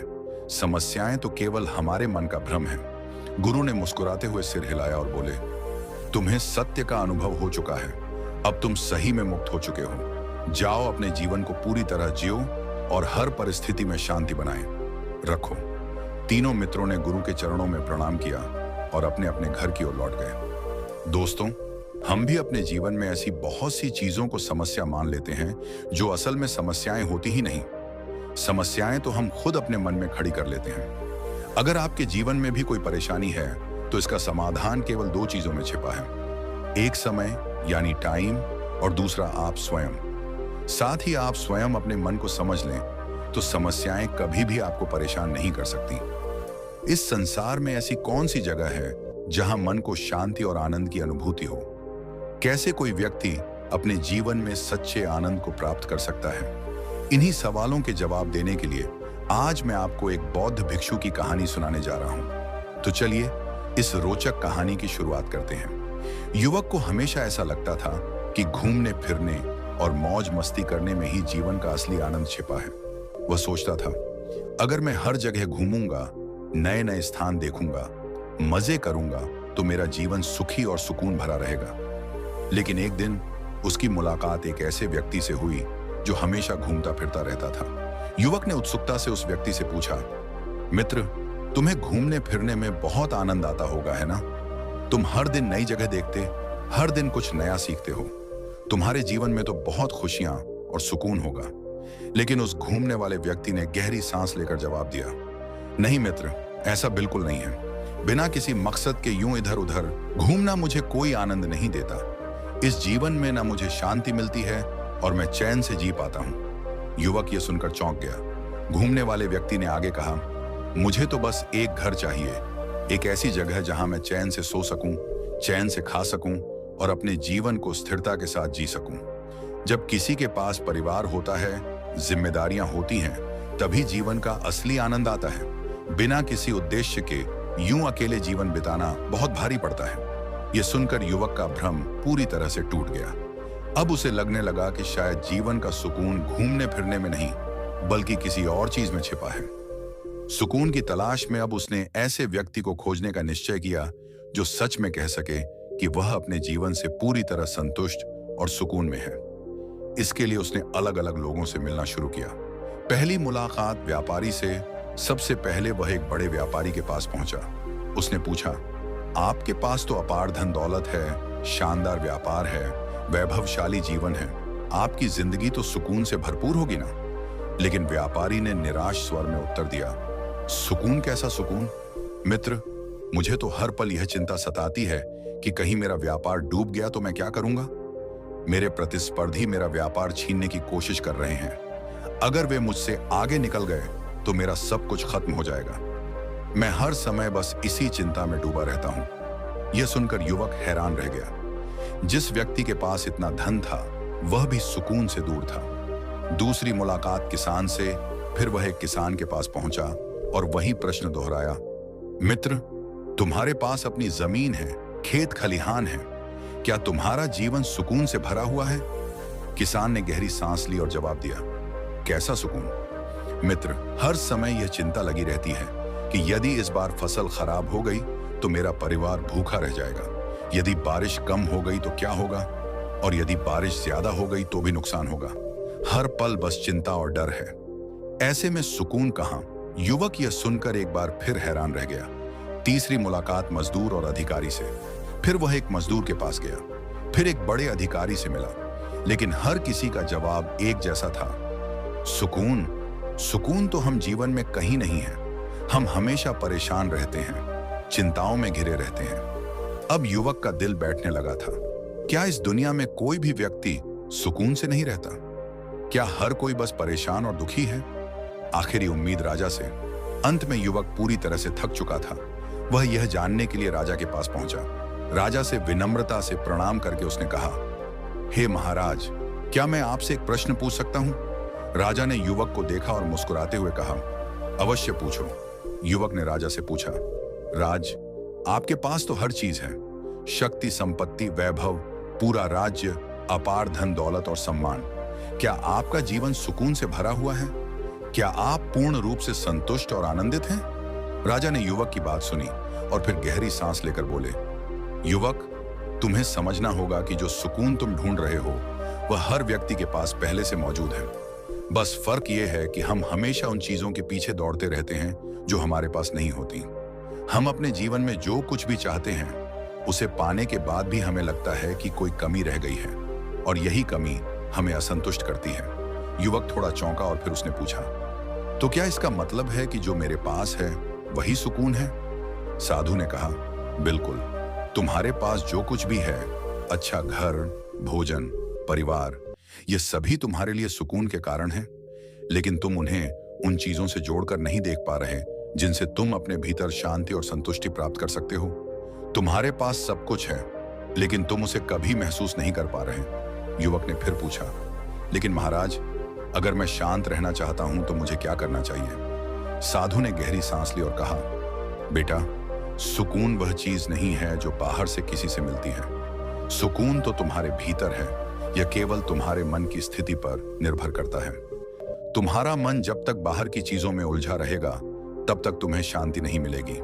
Speaker 1: समस्याएं तो केवल हमारे मन का भ्रम है। गुरु ने मुस्कुराते हुए सिर हिलाया और बोले, तुम्हें सत्य का अनुभव हो चुका है। अब तुम सही में मुक्त हो चुके हो। जाओ, अपने जीवन को पूरी तरह जियो और हर परिस्थिति में शांति बनाए रखो। तीनों मित्रों ने गुरु के चरणों में प्रणाम किया और अपने अपने घर की ओर लौट गए। दोस्तों, हम भी अपने जीवन में ऐसी बहुत सी चीजों को समस्या मान लेते हैं जो असल में समस्याएं होती ही नहीं। समस्याएं तो हम खुद अपने मन में खड़ी कर लेते हैं। अगर आपके जीवन में भी कोई परेशानी है, तो इसका समाधान केवल 2 चीजों में छिपा है। एक समय यानी टाइम, और दूसरा आप स्वयं। साथ ही आप स्वयं अपने मन को समझ लें तो समस्याएं कभी भी आपको परेशान नहीं कर सकती। इस संसार में ऐसी कौन सी जगह है जहां मन को शांति और आनंद की अनुभूति हो? कैसे कोई व्यक्ति अपने जीवन में सच्चे आनंद को प्राप्त कर सकता है? इन्हीं सवालों के जवाब देने के लिए आज मैं आपको एक बौद्ध भिक्षु की कहानी सुनाने जा रहा हूं। तो चलिए इस रोचक कहानी की शुरुआत करते हैं। युवक को हमेशा ऐसा लगता था कि घूमने फिरने और मौज मस्ती करने में ही जीवन का असली आनंद छिपा है। वह सोचता था, अगर मैं हर जगह घूमूंगा, नए नए स्थान देखूंगा, मजे करूंगा, तो मेरा जीवन सुखी और सुकून भरा रहेगा। लेकिन एक दिन उसकी मुलाकात एक ऐसे व्यक्ति से हुई जो हमेशा घूमता फिरता रहता था। युवक ने उत्सुकता से उस व्यक्ति से पूछा, मित्र, तुम्हें घूमने फिरने में बहुत आनंद आता होगा, है ना? तुम हर दिन नई जगह देखते, हर दिन कुछ नया सीखते हो। तुम्हारे जीवन में तो बहुत खुशियां और सुकून होगा। लेकिन उस घूमने वाले व्यक्ति ने गहरी सांस लेकर जवाब दिया, नहीं मित्र, ऐसा बिल्कुल नहीं है। बिना किसी मकसद के यूं इधर उधर घूमना मुझे कोई आनंद नहीं देता। इस जीवन में ना मुझे शांति मिलती है और मैं चैन से जी पाता हूं। युवक ये सुनकर चौंक गया। घूमने वाले व्यक्ति ने आगे कहा, मुझे तो बस एक घर चाहिए, एक ऐसी जगह जहां मैं चैन से सो सकूं, चैन से खा सकूं और अपने जीवन को स्थिरता के साथ जी सकूं। जब किसी के पास परिवार होता है, जिम्मेदारियां होती हैं, तभी जीवन का असली आनंद आता है। बिना किसी उद्देश्य के यूं अकेले जीवन बिताना बहुत भारी पड़ता है। यह सुनकर युवक का भ्रम पूरी तरह से टूट गया। अब उसे लगने लगा कि शायद जीवन का सुकून घूमने फिरने में नहीं, बल्कि किसी और चीज में छिपा है। सुकून की तलाश में अब उसने ऐसे व्यक्ति को खोजने का निश्चय किया जो सच में कह सके कि वह अपने जीवन से पूरी तरह संतुष्ट और सुकून में है। इसके लिए उसने अलग अलग लोगों से मिलना शुरू किया। पहली मुलाकात व्यापारी से। सबसे पहले वह एक बड़े व्यापारी के पास पहुंचा। उसने पूछा, आपके पास तो अपार धन दौलत है, शानदार व्यापार है, वैभवशाली जीवन है, आपकी जिंदगी तो सुकून से भरपूर होगी ना? लेकिन व्यापारी ने निराश स्वर में उत्तर दिया, सुकून कैसा सुकून? मित्र, मुझे तो हर पल यह चिंता सताती है कि कहीं मेरा व्यापार डूब गया तो मैं क्या करूंगा? मेरे प्रतिस्पर्धी मेरा व्यापार छीनने की कोशिश कर रहे हैं। अगर वे मुझसे आगे निकल गए तो मेरा सब कुछ खत्म हो जाएगा। मैं हर समय बस इसी चिंता में डूबा रहता हूं। यह सुनकर युवक हैरान रह गया। जिस व्यक्ति के पास इतना धन था, वह भी सुकून से दूर था। दूसरी मुलाकात किसान से। फिर वह एक किसान के पास पहुंचा और वही प्रश्न दोहराया, मित्र, तुम्हारे पास अपनी जमीन है, खेत खलिहान है, क्या तुम्हारा जीवन सुकून से भरा हुआ है? किसान ने गहरी सांस ली और जवाब दिया, कैसा सुकून? मित्र, हर समय यह चिंता लगी रहती है कि यदि इस बार फसल खराब हो गई तो मेरा परिवार भूखा रह जाएगा। यदि बारिश कम हो गई तो क्या होगा? और यदि बारिश ज्यादा हो गई तो भी नुकसान होगा। हर पल बस चिंता और डर है। ऐसे में सुकून कहां? युवक यह सुनकर एक बार फिर हैरान रह गया। तीसरी मुलाकात मजदूर और अधिकारी से। फिर वह एक मजदूर के पास गया, फिर एक बड़े अधिकारी से मिला, लेकिन हर किसी का जवाब एक जैसा था, सुकून? सुकून तो हम जीवन में कहीं नहीं है। हम हमेशा परेशान रहते हैं, चिंताओं में घिरे रहते हैं। अब युवक का दिल बैठने लगा था। क्या इस दुनिया में कोई भी व्यक्ति सुकून से नहीं रहता? क्या हर कोई बस परेशान और दुखी है? आखिरी उम्मीद राजा से। अंत में युवक पूरी तरह से थक चुका था। वह यह जानने के लिए राजा के पास पहुंचा। राजा से विनम्रता से प्रणाम करके उसने कहा, हे महाराज, क्या मैं आपसे एक प्रश्न पूछ सकता हूं? राजा ने युवक को देखा और मुस्कुराते हुए कहा, अवश्य पूछो। युवक ने राजा से पूछा, राज, आपके पास तो हर चीज है, शक्ति, संपत्ति, वैभव, पूरा राज्य, अपार धन दौलत और सम्मान। क्या आपका जीवन सुकून से भरा हुआ है? क्या आप पूर्ण रूप से संतुष्ट और आनंदित हैं? राजा ने युवक की बात सुनी और फिर गहरी सांस लेकर बोले, युवक, तुम्हें समझना होगा कि जो सुकून तुम ढूंढ रहे हो वह हर व्यक्ति के पास पहले से मौजूद है। बस फर्क यह है कि हम हमेशा उन चीजों के पीछे दौड़ते रहते हैं जो हमारे पास नहीं होती। हम अपने जीवन में जो कुछ भी चाहते हैं उसे पाने के बाद भी हमें लगता है कि कोई कमी रह गई है, और यही कमी हमें असंतुष्ट करती है। युवक थोड़ा चौंका और फिर उसने पूछा, तो क्या इसका मतलब है कि जो मेरे पास है वही सुकून है? साधु ने कहा, बिल्कुल। तुम्हारे पास जो कुछ भी है, अच्छा घर, भोजन, परिवार, ये सभी तुम्हारे लिए सुकून के कारण हैं, लेकिन तुम उन्हें उन चीजों से जोड़कर नहीं देख पा रहे जिनसे तुम अपने भीतर शांति और संतुष्टि प्राप्त कर सकते हो। तुम्हारे पास सब कुछ है, लेकिन तुम उसे कभी महसूस नहीं कर पा रहे। युवक ने फिर पूछा, लेकिन महाराज, अगर मैं शांत रहना चाहता हूं तो मुझे क्या करना चाहिए? साधु ने गहरी सांस ली और कहा, बेटा, सुकून वह चीज नहीं है जो बाहर से किसी से मिलती है। सुकून तो तुम्हारे भीतर है। यह केवल तुम्हारे मन की स्थिति पर निर्भर करता है। तुम्हारा मन जब तक बाहर की चीजों में उलझा रहेगा, तब तक तुम्हें शांति नहीं मिलेगी।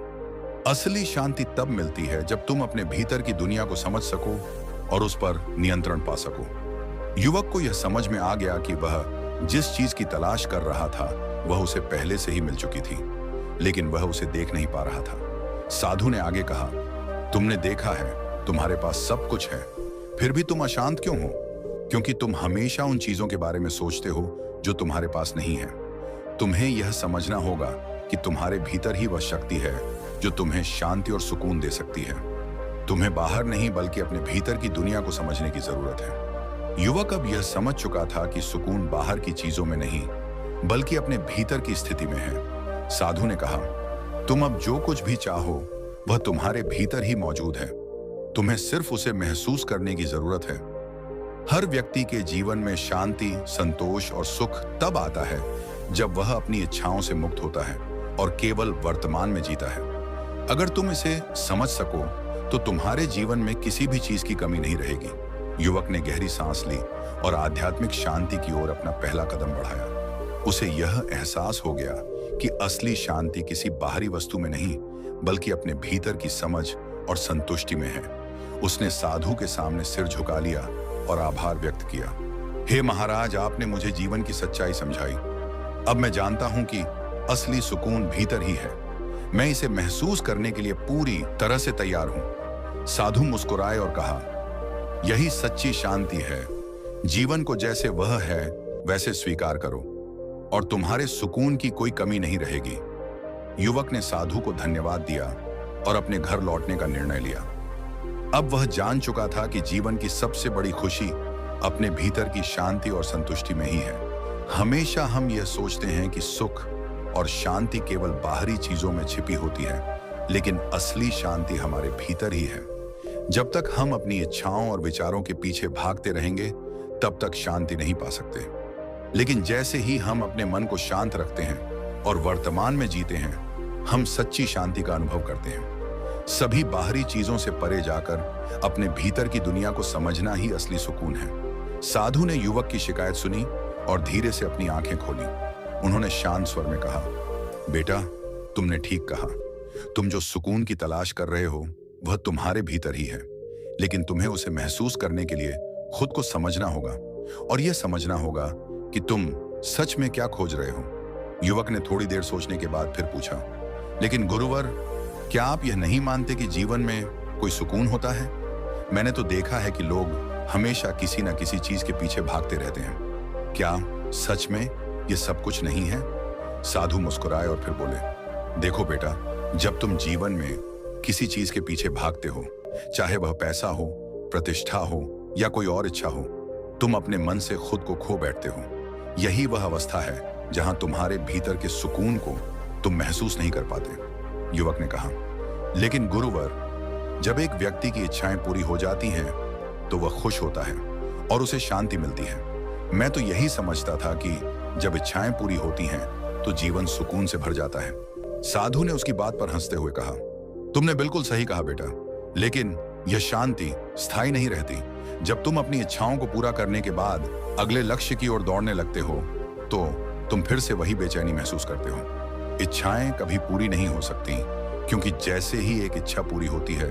Speaker 1: असली शांति तब मिलती है जब तुम अपने भीतर की दुनिया को समझ सको और उस पर नियंत्रण पा सको। युवक को यह समझ में आ गया कि वह जिस चीज की तलाश कर रहा था वह उसे पहले से ही मिल चुकी थी, लेकिन वह उसे देख नहीं पा रहा था। साधु ने आगे कहा, तुमने देखा है, तुम्हारे पास सब कुछ है, फिर भी तुम अशांत क्यों हो? क्योंकि तुम हमेशा उन चीजों के बारे में सोचते हो जो तुम्हारे पास नहीं है। तुम्हें यह समझना होगा कि तुम्हारे भीतर ही वह शक्ति है जो तुम्हें शांति और सुकून दे सकती है। तुम्हें बाहर नहीं बल्कि अपने भीतर की दुनिया को समझने की जरूरत है। युवक अब यह समझ चुका था कि सुकून बाहर की चीजों में नहीं बल्कि अपने भीतर की स्थिति में है। साधु ने कहा, तुम अब जो कुछ भी चाहो वह तुम्हारे भीतर ही मौजूद है। तुम्हें सिर्फ उसे महसूस करने की जरूरत है। हर व्यक्ति के जीवन में शांति, संतोष और सुख तब आता है जब वह अपनी इच्छाओं से मुक्त होता है और केवल वर्तमान में जीता है। अगर तुम इसे समझ सको तो तुम्हारे जीवन में किसी भी चीज की कमी नहीं रहेगी। युवक ने गहरी सांस ली और आध्यात्मिक शांति की ओर अपना पहला कदम बढ़ाया। उसे यह एहसास हो गया कि असली शांति किसी बाहरी वस्तु में नहीं, बल्कि अपने भीतर की समझ और संतुष्टि में है। उसने साधु के सामने सिर झुका लिया और आभार व्यक्त किया। हे महाराज, आपने मुझे जीवन की सच्चाई समझाई। अब मैं जानता हूं कि असली सुकून भीतर ही है। मैं इसे महसूस करने के लिए पूरी तरह से तैयार हूं। साधु मुस्कुराए और कहा, यही सच्ची शांति है। जीवन को जैसे वह है वैसे स्वीकार करो और तुम्हारे सुकून की कोई कमी नहीं रहेगी। युवक ने साधु को धन्यवाद दिया और अपने घर लौटने का निर्णय लिया। अब वह जान चुका था कि जीवन की सबसे बड़ी खुशी अपने भीतर की शांति और संतुष्टि में ही है। हमेशा हम यह सोचते हैं कि सुख और शांति केवल बाहरी चीजों में छिपी होती है, लेकिन असली शांति हमारे भीतर ही है। जब तक हम अपनी इच्छाओं और विचारों के पीछे भागते रहेंगे, तब तक शांति नहीं पा सकते। लेकिन जैसे ही हम अपने मन को शांत रखते हैं और वर्तमान में जीते हैं, हम सच्ची शांति का अनुभव करते हैं। सभी बाहरी चीजों से परे जाकर अपने भीतर की दुनिया को समझना ही असली सुकून है। साधु ने युवक की शिकायत सुनी और धीरे से अपनी आंखें खोली। उन्होंने शांत स्वर में कहा, बेटा, तुमने ठीक कहा। तुम जो सुकून की तलाश कर रहे हो वह तुम्हारे भीतर ही है, लेकिन तुम्हें उसे महसूस करने के लिए खुद को समझना होगा और यह समझना होगा कि तुम सच में क्या खोज रहे हो। युवक ने थोड़ी देर सोचने के बाद फिर पूछा, लेकिन गुरुवर, क्या आप यह नहीं मानते कि जीवन में कोई सुकून होता है? मैंने तो देखा है कि लोग हमेशा किसी न किसी चीज के पीछे भागते रहते हैं। क्या सच में ये सब कुछ नहीं है? साधु मुस्कुराए और फिर बोले, देखो बेटा, जब तुम जीवन में किसी चीज के पीछे भागते हो, चाहे वह पैसा हो, प्रतिष्ठा हो या कोई और इच्छा हो, तुम अपने मन से खुद को खो बैठते हो। यही वह अवस्था है जहां तुम्हारे भीतर के सुकून को तुम महसूस नहीं कर पाते। युवक ने कहा, लेकिन गुरुवर, जब एक व्यक्ति की इच्छाएं पूरी हो जाती हैं तो वह खुश होता है और उसे शांति मिलती है। मैं तो यही समझता था कि जब इच्छाएं पूरी होती हैं तो जीवन सुकून से भर जाता है। साधु ने उसकी बात पर हंसते हुए कहा, तुमने बिल्कुल सही कहा बेटा, लेकिन यह शांति स्थायी नहीं रहती। जब तुम अपनी इच्छाओं को पूरा करने के बाद अगले लक्ष्य की ओर दौड़ने लगते हो तो तुम फिर से वही बेचैनी महसूस करते हो। इच्छाएं कभी पूरी नहीं हो सकती, क्योंकि जैसे ही एक इच्छा पूरी होती है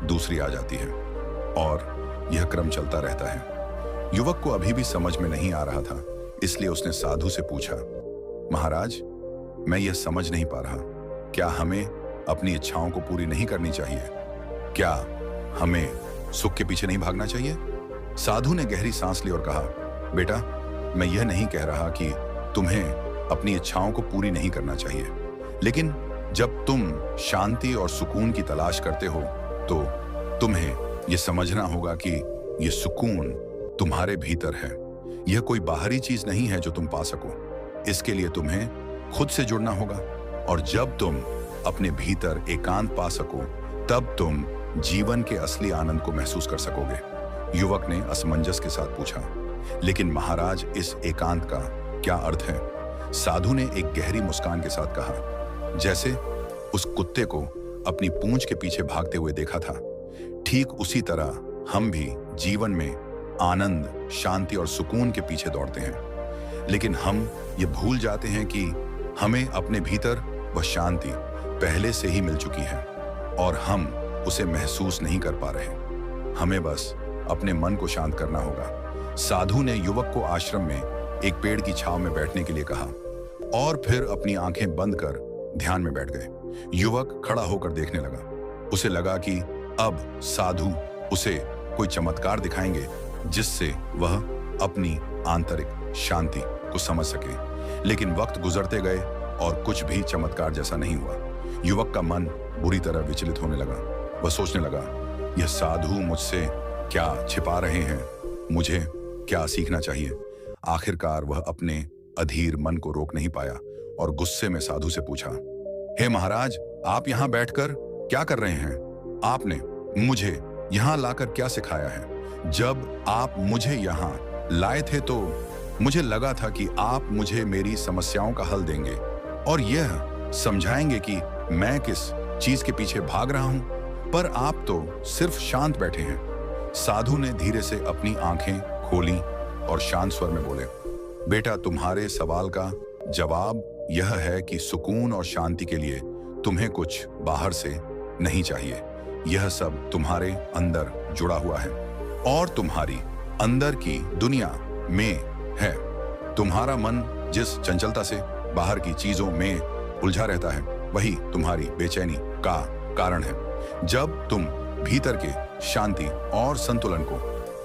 Speaker 1: दूसरी आ जाती है और यह क्रम चलता रहता है। युवक को अभी भी समझ में नहीं आ रहा था, इसलिए उसने साधु से पूछा, महाराज, मैं यह समझ नहीं पा रहा, क्या हमें अपनी इच्छाओं को पूरी नहीं करनी चाहिए? क्या हमें सुख के पीछे नहीं भागना चाहिए? साधु ने गहरी सांस ली और कहा, बेटा, मैं यह नहीं कह रहा कि तुम्हें अपनी इच्छाओं को पूरी नहीं करना चाहिए, लेकिन जब तुम शांति और सुकून की तलाश करते हो तो तुम्हें यह समझना होगा कि यह सुकून तुम्हारे भीतर है। यह कोई बाहरी चीज नहीं है जो तुम पा सको। इसके लिए तुम्हें खुद से जुड़ना होगा, और जब तुम अपने भीतर एकांत पा सको तब तुम जीवन के असली आनंद को महसूस कर सकोगे। युवक ने असमंजस के साथ पूछा, लेकिन महाराज, इस एकांत का क्या अर्थ है? साधु ने एक गहरी मुस्कान के साथ कहा, जैसे उस कुत्ते को अपनी पूंछ के पीछे भागते हुए देखा था, ठीक उसी तरह हम भी जीवन में आनंद, शांति और सुकून के पीछे दौड़ते हैं, लेकिन हम ये भूल जाते हैं कि हमें अपने भीतर वह शांति पहले से ही मिल चुकी है और हम उसे महसूस नहीं कर पा रहे। हमें बस अपने मन को शांत करना होगा। साधु ने युवक को आश्रम में एक पेड़ की छांव में बैठने के लिए कहा और फिर अपनी आंखें बंद कर ध्यान में बैठ गए। युवक खड़ा होकर देखने लगा। उसे लगा कि अब साधु उसे कोई चमत्कार दिखाएंगे जिससे वह अपनी आंतरिक शांति को समझ सके, लेकिन वक्त गुजरते गए और कुछ भी चमत्कार जैसा नहीं हुआ। युवक का मन बुरी तरह विचलित होने लगा। वह सोचने लगा, यह साधु मुझसे क्या छिपा रहे हैं, मुझे क्या सीखना चाहिए? आखिरकार वह अपने अधीर मन को रोक नहीं पाया और गुस्से में साधु से पूछा, हे महाराज, आप यहाँ बैठकर क्या कर रहे हैं? आपने मुझे यहाँ लाकर क्या सिखाया है? जब आप मुझे यहाँ लाए थे तो मुझे लगा था कि आप मुझे मेरी समस्याओं का हल देंगे और यह समझाएंगे कि मैं किस चीज के पीछे भाग रहा हूं, पर आप तो सिर्फ शांत बैठे हैं। साधु ने धीरे से अपनी आंखें खोली और शांत स्वर में बोले, बेटा, तुम्हारे सवाल का जवाब यह है कि सुकून और शांति के लिए तुम्हें कुछ बाहर से नहीं चाहिए। यह सब तुम्हारे अंदर जुड़ा हुआ है और तुम्हारी अंदर की दुनिया में है। तुम्हारा मन जिस चंचलता से बाहर की चीजों में उलझा रहता है, वही तुम्हारी बेचैनी का कारण है। जब तुम भीतर के शांति और संतुलन को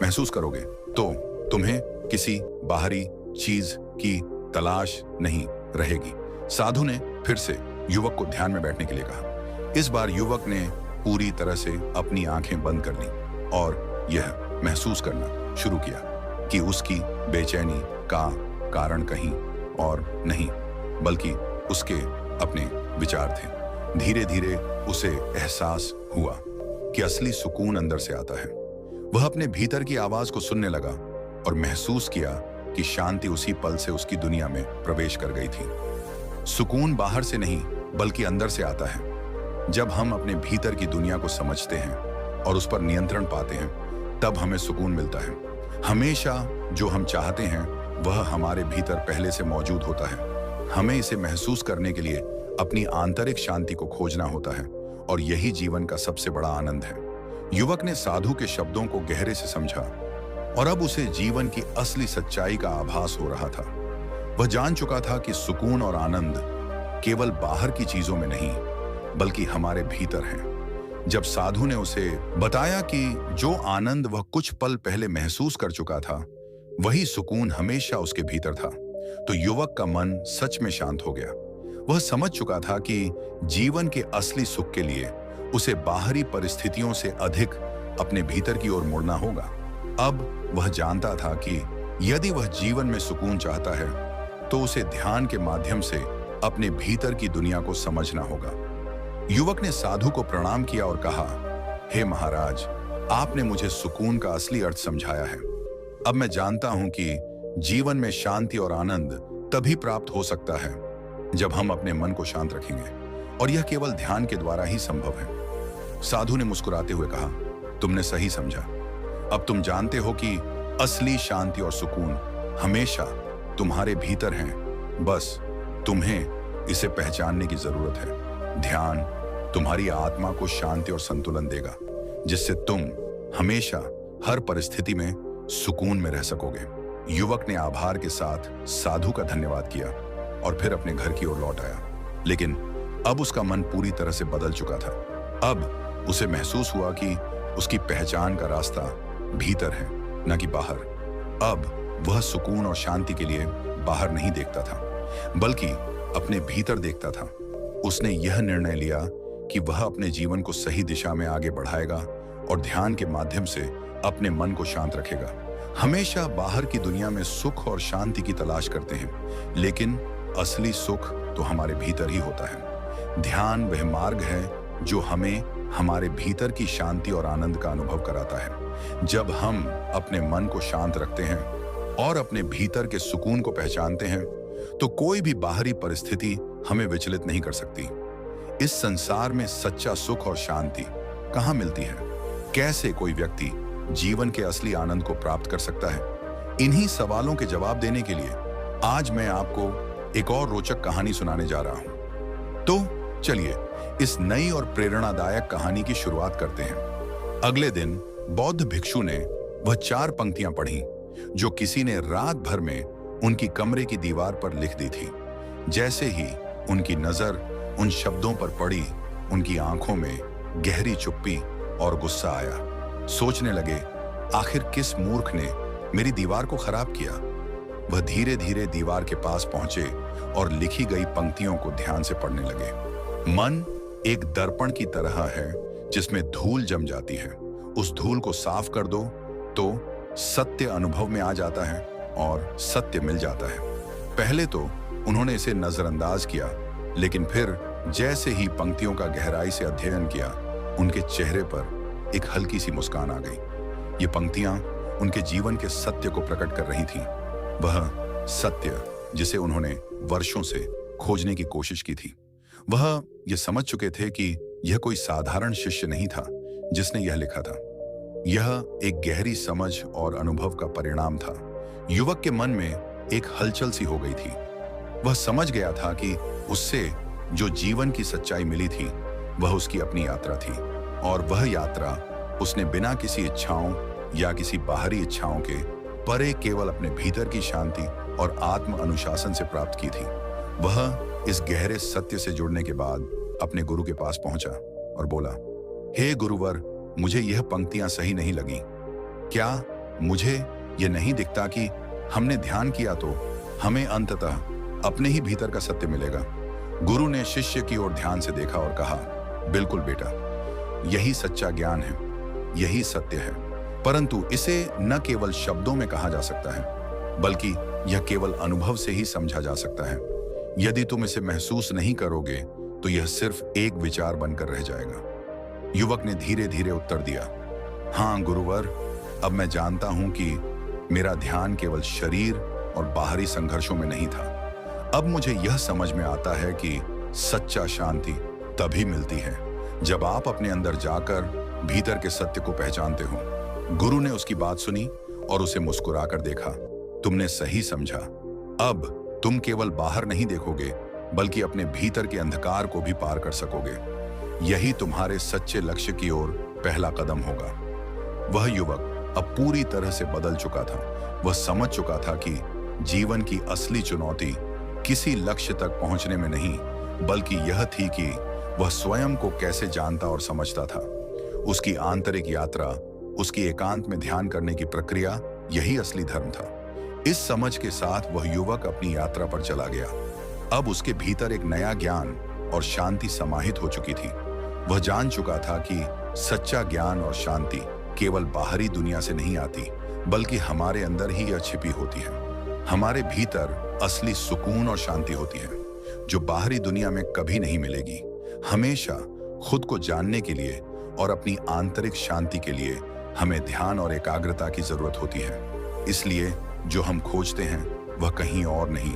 Speaker 1: महसूस करोगे तो तुम्हें किसी बाहरी चीज की तलाश नहीं रहेगी। साधु ने फिर से युवक को ध्यान में बैठने के लिए कहा। इस बार युवक ने पूरी तरह से अपनी आंखें बंद कर ली और यह महसूस करना शुरू किया कि उसकी बेचैनी का कारण कहीं और नहीं बल्कि उसके अपने विचार थे। धीरे धीरे उसे एहसास हुआ कि असली सुकून अंदर से आता है। वह अपने भीतर की आवाज को सुनने लगा और महसूस किया कि शांति उसी पल से उसकी दुनिया में प्रवेश कर गई थी। सुकून बाहर से नहीं बल्कि अंदर से आता है। जब हम अपने भीतर की दुनिया को समझते हैं और उस पर नियंत्रण पाते हैं, तब हमें सुकून मिलता है। हमेशा जो हम चाहते हैं वह हमारे भीतर पहले से मौजूद होता है। हमें इसे महसूस करने के लिए अपनी आंतरिक शांति को खोजना होता है और यही जीवन का सबसे बड़ा आनंद है। युवक ने साधु के शब्दों को गहरे से समझा और अब उसे जीवन की असली सच्चाई का आभास हो रहा था। वह जान चुका था कि सुकून और आनंद केवल बाहर की चीजों में नहीं बल्कि हमारे भीतर है। जब साधु ने उसे बताया कि जो आनंद वह कुछ पल पहले महसूस कर चुका था, वही सुकून हमेशा उसके भीतर था, तो युवक का मन सच में शांत हो गया। वह समझ चुका था कि जीवन के असली सुख के लिए उसे बाहरी परिस्थितियों से अधिक अपने भीतर की ओर मुड़ना होगा। अब वह जानता था कि यदि वह जीवन में सुकून चाहता है तो उसे ध्यान के माध्यम से अपने भीतर की दुनिया को समझना होगा। युवक ने साधु को प्रणाम किया और कहा, हे महाराज, आपने मुझे सुकून का असली अर्थ समझाया है। अब मैं जानता हूं कि जीवन में शांति और आनंद तभी प्राप्त हो सकता है जब हम अपने मन को शांत रखेंगे, और यह केवल ध्यान के द्वारा ही संभव है। साधु ने मुस्कुराते हुए कहा, तुमने सही समझा। अब तुम जानते हो कि असली शांति और सुकून हमेशा तुम्हारे भीतर हैं, बस तुम्हें इसे पहचानने की जरूरत है। ध्यान तुम्हारी आत्मा को शांति और संतुलन देगा, जिससे तुम हमेशा हर परिस्थिति में सुकून में रह सकोगे। युवक ने आभार के साथ साधु का धन्यवाद किया और फिर अपने घर की ओर लौट आया, लेकिन अब उसका मन पूरी तरह से बदल चुका था। अब उसे महसूस हुआ कि उसकी पहचान का रास्ता भीतर है, न कि बाहर। अब वह सुकून और शांति के लिए बाहर नहीं देखता था, बल्कि अपने भीतर देखता था। उसने यह निर्णय लिया कि वह अपने जीवन को सही दिशा में आगे बढ़ाएगा और ध्यान के माध्यम से अपने मन को शांत रखेगा। हमेशा बाहर की दुनिया में सुख और शांति की तलाश करते हैं, लेकिन असली सुख तो हमारे भीतर ही होता है। ध्यान वह मार्ग है जो हमें हमारे भीतर की शांति और आनंद का अनुभव कराता है। जब हम अपने मन को शांत रखते हैं और अपने भीतर के सुकून को पहचानते हैं, तो कोई भी बाहरी परिस्थिति हमें विचलित नहीं कर सकती। इस संसार में सच्चा सुख और शांति कहाँ मिलती है? कैसे कोई व्यक्ति जीवन के असली आनंद को प्राप्त कर सकता है? इन्हीं सवालों के जवाब देने के लिए आज मैं आपको एक और रोचक कहानी सुनाने जा रहा हूं। तो चलिए इस नई और प्रेरणादायक कहानी की शुरुआत करते हैं। अगले दिन बौद्ध भिक्षु ने वह 4 पंक्तियां पढ़ी जो किसी ने रात भर में उनकी कमरे की दीवार पर लिख दी थी। जैसे ही उनकी नजर उन शब्दों पर पड़ी, उनकी आंखों में गहरी चुप्पी और गुस्सा आया। सोचने लगे, आखिर किस मूर्ख ने मेरी दीवार को खराब किया? वह धीरे धीरे दीवार के पास पहुंचे और लिखी गई पंक्तियों को ध्यान से पढ़ने लगे। मन एक दर्पण की तरह है जिसमें धूल जम जाती है। उस धूल को साफ कर दो तो सत्य अनुभव में आ जाता है और सत्य मिल जाता है। पहले तो उन्होंने इसे नजरअंदाज किया, लेकिन फिर जैसे ही पंक्तियों का गहराई से अध्ययन किया, उनके चेहरे पर एक हल्की सी मुस्कान आ गई। ये पंक्तियां उनके जीवन के सत्य को प्रकट कर रही थीं। वह सत्य जिसे उन्होंने वर्षों से खोजने की कोशिश की थी। वह ये समझ चुके थे कि यह कोई साधारण शिष्य नहीं था जिसने यह लिखा था। यह एक गहरी समझ और अनुभव का परिणाम था। युवक के मन में एक हलचल सी हो गई थी। वह समझ गया था कि उससे जो जीवन की सच्चाई मिली थी वह उसकी अपनी यात्रा थी, और वह यात्रा उसने बिना किसी इच्छाओं या किसी बाहरी इच्छाओं के परे केवल अपने भीतर की शांति और आत्म अनुशासन से प्राप्त की थी। वह इस गहरे सत्य से जुड़ने के बाद अपने गुरु के पास पहुंचा और बोला, हे गुरुवर, मुझे यह पंक्तियां सही नहीं लगी। क्या मुझे यह नहीं दिखता कि हमने ध्यान किया तो हमें अंततः अपने ही भीतर का सत्य मिलेगा? गुरु ने शिष्य की ओर ध्यान से देखा और कहा, बिल्कुल बेटा, यही सच्चा ज्ञान है, यही सत्य है। परंतु इसे न केवल शब्दों में कहा जा सकता है, बल्कि यह केवल अनुभव से ही समझा जा सकता है। यदि तुम इसे महसूस नहीं करोगे तो यह सिर्फ एक विचार बनकर रह जाएगा। युवक ने धीरे धीरे उत्तर दिया, हाँ गुरुवर, अब मैं जानता हूं कि मेरा ध्यान केवल शरीर और बाहरी संघर्षों में नहीं था। अब मुझे यह समझ में आता है कि सच्चा शांति तभी मिलती है जब आप अपने अंदर जाकर भीतर के सत्य को पहचानते हो। गुरु ने उसकी बात सुनी और उसे मुस्कुराकर देखा, तुमने सही समझा। अब तुम केवल बाहर नहीं देखोगे, बल्कि अपने भीतर के अंधकार को भी पार कर सकोगे। यही तुम्हारे सच्चे लक्ष्य की ओर पहला कदम होगा। वह युवक अब पूरी तरह से बदल चुका था। वह समझ चुका था कि जीवन की असली चुनौती किसी लक्ष्य तक पहुंचने में नहीं, बल्कि यह थी कि वह स्वयं को कैसे जानता और समझता था। उसकी आंतरिक यात्रा, उसकी एकांत में ध्यान करने की प्रक्रिया, यही असली धर्म था। इस समझ के साथ वह युवक अपनी यात्रा पर चला गया। अब उसके भीतर एक नया ज्ञान और शांति समाहित हो चुकी थी। वह जान चुका था कि सच्चा ज्ञान और शांति केवल बाहरी दुनिया से नहीं आती, बल्कि हमारे अंदर ही यह छिपी होती है। हमारे भीतर असली सुकून और शांति होती है, जो बाहरी दुनिया में कभी नहीं मिलेगी। हमेशा खुद को जानने के लिए और अपनी आंतरिक शांति के लिए हमें ध्यान और एकाग्रता की जरूरत होती है। इसलिए जो हम खोजते हैं वह कहीं और नहीं,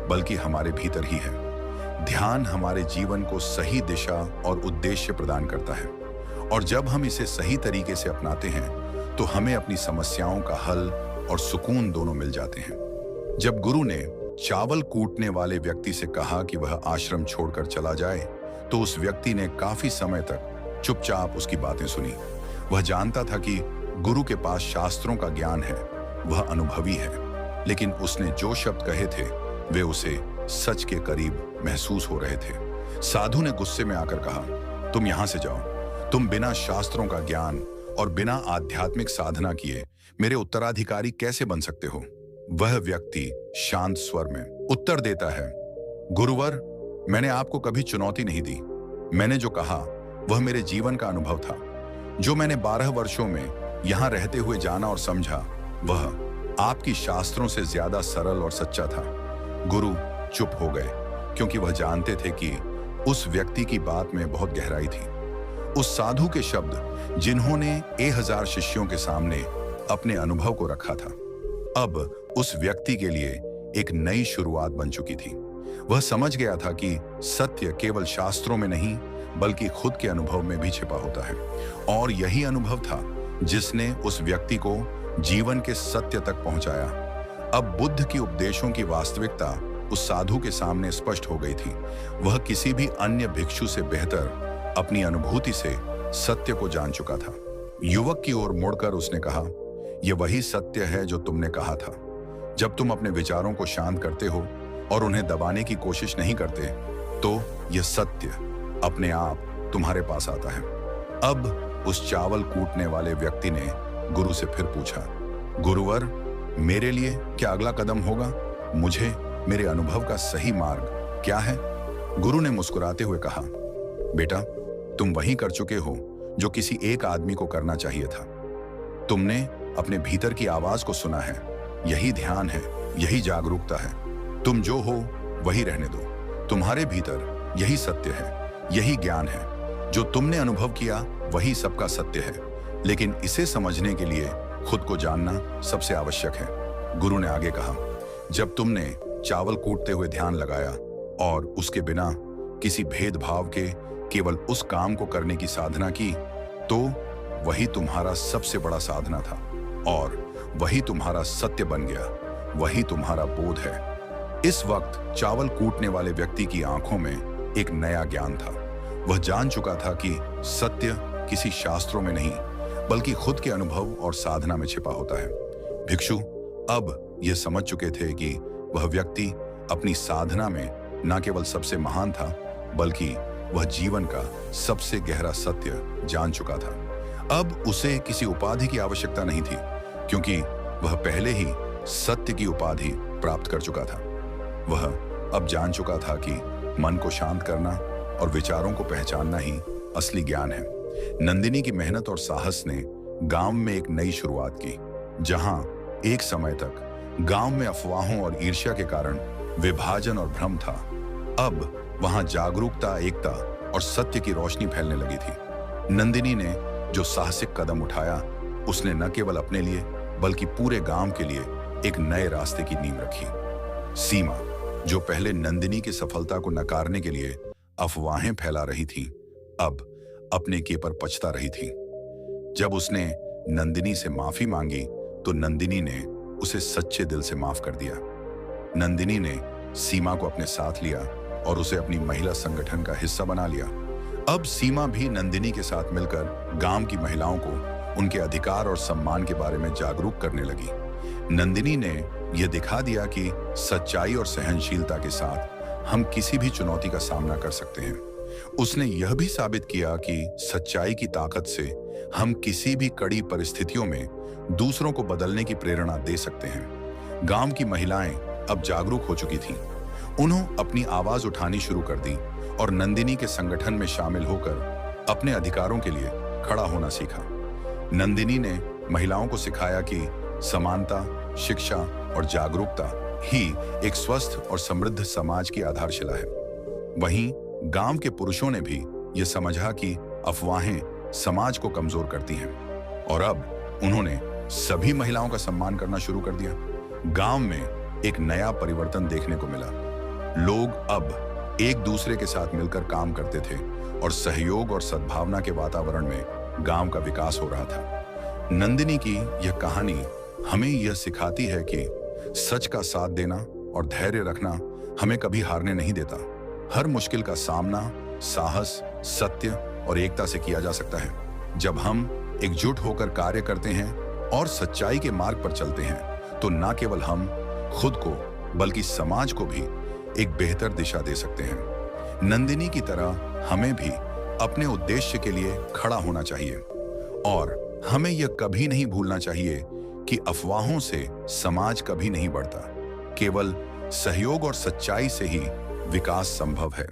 Speaker 1: बल्कि हमारे भीतर ही है। ध्यान हमारे जीवन को सही दिशा और उद्देश्य प्रदान करता है, और जब हम इसे सही तरीके से अपनाते हैं तो हमें अपनी समस्याओं का हल और सुकून दोनों मिल जाते हैं। जब गुरु ने चावल कूटने वाले व्यक्ति से कहा कि वह आश्रम छोड़कर चला जाए, तो उस व्यक्ति ने काफी समय तक चुपचाप उसकी बातें सुनी। वह जानता था कि गुरु के पास शास्त्रों का ज्ञान है, वह अनुभवी है, लेकिन उसने जो शब्द कहे थे वे उसे सच के करीब महसूस हो रहे थे। साधु ने गुस्से में आकर कहा, तुम यहां से जाओ। तुम बिना शास्त्रों का ज्ञान और बिना आध्यात्मिक साधना किए मेरे उत्तराधिकारी कैसे बन सकते हो? वह व्यक्ति शांत स्वर में उत्तर देता है, गुरुवर, मैंने आपको कभी चुनौती नहीं दी। मैंने जो कहा वह मेरे जीवन का अनुभव था। जो मैंने 12 वर्षों में यहां रहते हुए जाना और समझा, वह आपकी शास्त्रों से ज्यादा सरल और सच्चा था। गुरु चुप हो गए, क्योंकि वह जानते थे कि उस व्यक्ति की बात में बहुत गहराई थी। उस साधु के शब्द, जिन्होंने 1000 शिष्यों के सामने अपने अनुभव को रखा था, अब उस व्यक्ति के लिए एक नई शुरुआत बन चुकी थी। वह समझ गया था कि सत्य केवल शास्त्रों में नहीं, बल्कि खुद के अनुभव में भी छिपा होता है, और यही अनुभव था जिसने उस व्यक्ति को जीवन के सत्य तक पहुंचाया। अब बुद्ध की उपदेशों की वास्तविकता उस साधु के सामने स्पष्ट हो गई थी। वह किसी भी अन्य भिक्षु से बेहतर अपनी अनुभूति से सत्य को जान चुका था। युवक की ओर मुड़कर उसने कहा, यह वही सत्य है जो तुमने कहा था। जब तुम अपने विचारों को शांत करते हो और उन्हें दबाने की कोशिश नहीं करते, तो यह सत्य अपने आप तुम्हारे पास आता है। अब उस चावल कूटने वाले व्यक्ति ने गुरु से फिर पूछा, गुरुवर, मेरे लिए क्या अगला कदम होगा? मुझे मेरे अनुभव का सही मार्ग क्या है? गुरु ने मुस्कुराते हुए कहा, बेटा, तुम वही कर चुके हो जो किसी एक आदमी को करना चाहिए था। तुमने अपने भीतर की आवाज को सुना है। यही ध्यान है, यही जागरूकता है। तुम जो हो वही रहने दो। तुम्हारे भीतर यही सत्य है, यही ज्ञान है। जो तुमने अनुभव किया वही सबका सत्य है। लेकिन इसे समझने के लिए खुद को जानना सबसे आवश्यक है। गुरु ने आगे कहा, जब तुमने चावल कूटते हुए ध्यान लगाया और उसके बिना किसी भेदभाव के केवल उस काम को करने की साधना की, तो वही तुम्हारा सबसे बड़ा साधना था और वही तुम्हारा सत्य बन गया, वही तुम्हारा बोध है। इस वक्त चावल कूटने वाले व्यक्ति की आंखों में एक नया ज्ञान था। वह जान चुका था कि सत्य किसी शास्त्रों में नहीं बल्कि खुद के अनुभव और साधना में छिपा होता है। भिक्षु अब यह समझ चुके थे कि वह व्यक्ति अपनी साधना में न केवल सबसे महान था बल्कि वह जीवन का सबसे गहरा सत्य जान चुका था। अब उसे किसी उपाधि की आवश्यकता नहीं थी, क्योंकि वह पहले ही सत्य की उपाधि प्राप्त कर चुका था। वह अब जान चुका था कि मन को शांत करना और विचारों को पहचानना ही असली ज्ञान है। नंदिनी की मेहनत और साहस ने गांव में एक नई शुरुआत की। जहां एक समय तक गांव में अफवाहों और ईर्ष्या के कारण विभाजन और भ्रम था, अब वहां जागरूकता, एकता और सत्य की रोशनी फैलने लगी थी। नंदिनी ने जो साहसिक कदम उठाया, उसने न केवल अपने लिए बल्कि पूरे गांव के लिए एक नए रास्ते की नींव रखी। सीमा, जो पहले नंदिनी की सफलता को नकारने के लिए अफवाहें फैला रही थी, अब अपने किए पर पछता रही थी। जब उसने नंदिनी से माफी मांगी तो नंदिनी ने उसे सच्चे दिल से माफ कर दिया। नंदिनी ने सीमा को अपने साथ लिया और उसे अपनी महिला संगठन का हिस्सा बना लिया। अब सीमा भी नंदिनी के साथ मिलकर गांव की महिलाओं को उनके अधिकार और सम्मान के बारे में जागरूक करने लगी। नंदिनी ने यह दिखा दिया कि सच्चाई और सहनशीलता के साथ हम किसी भी चुनौती का सामना कर सकते हैं। उसने यह भी साबित किया कि सच्चाई की ताकत से हम किसी भी कड़ी परिस्थितियों में दूसरों को बदलने की प्रेरणा दे सकते हैं। गांव की महिलाएं अब जागरूक हो चुकी थीं। उन्होंने अपनी आवाज उठानी शुरू कर दी और नंदिनी के संगठन में शामिल होकर अपने अधिकारों के लिए खड़ा होना सीखा। नंदिनी ने महिलाओं को सिखाया कि समानता, शिक्षा और जागरूकता ही एक स्वस्थ और समृद्ध समाज की आधारशिला है। वहीं गांव के पुरुषों ने भी यह समझा कि अफवाहें समाज को कमजोर करती हैं और अब उन्होंने सभी महिलाओं का सम्मान करना शुरू कर दिया। गांव में एक नया परिवर्तन देखने को मिला। लोग अब एक दूसरे के साथ मिलकर काम करते थे और सहयोग और सद्भावना के वातावरण में गांव का विकास हो रहा था। नंदिनी की यह कहानी हमें यह सिखाती है कि सच का साथ देना और धैर्य रखना हमें कभी हारने नहीं देता। हर मुश्किल का सामना साहस, सत्य और एकता से किया जा सकता है। जब हम एकजुट होकर कार्य करते हैं और सच्चाई के मार्ग पर चलते हैं, तो न केवल हम खुद को बल्कि समाज को भी एक बेहतर दिशा दे सकते हैं। नंदिनी की तरह हमें भी अपने उद्देश्य के लिए खड़ा होना चाहिए और हमें यह कभी नहीं भूलना चाहिए कि अफवाहों से समाज कभी नहीं बढ़ता। केवल सहयोग और सच्चाई से ही विकास संभव है।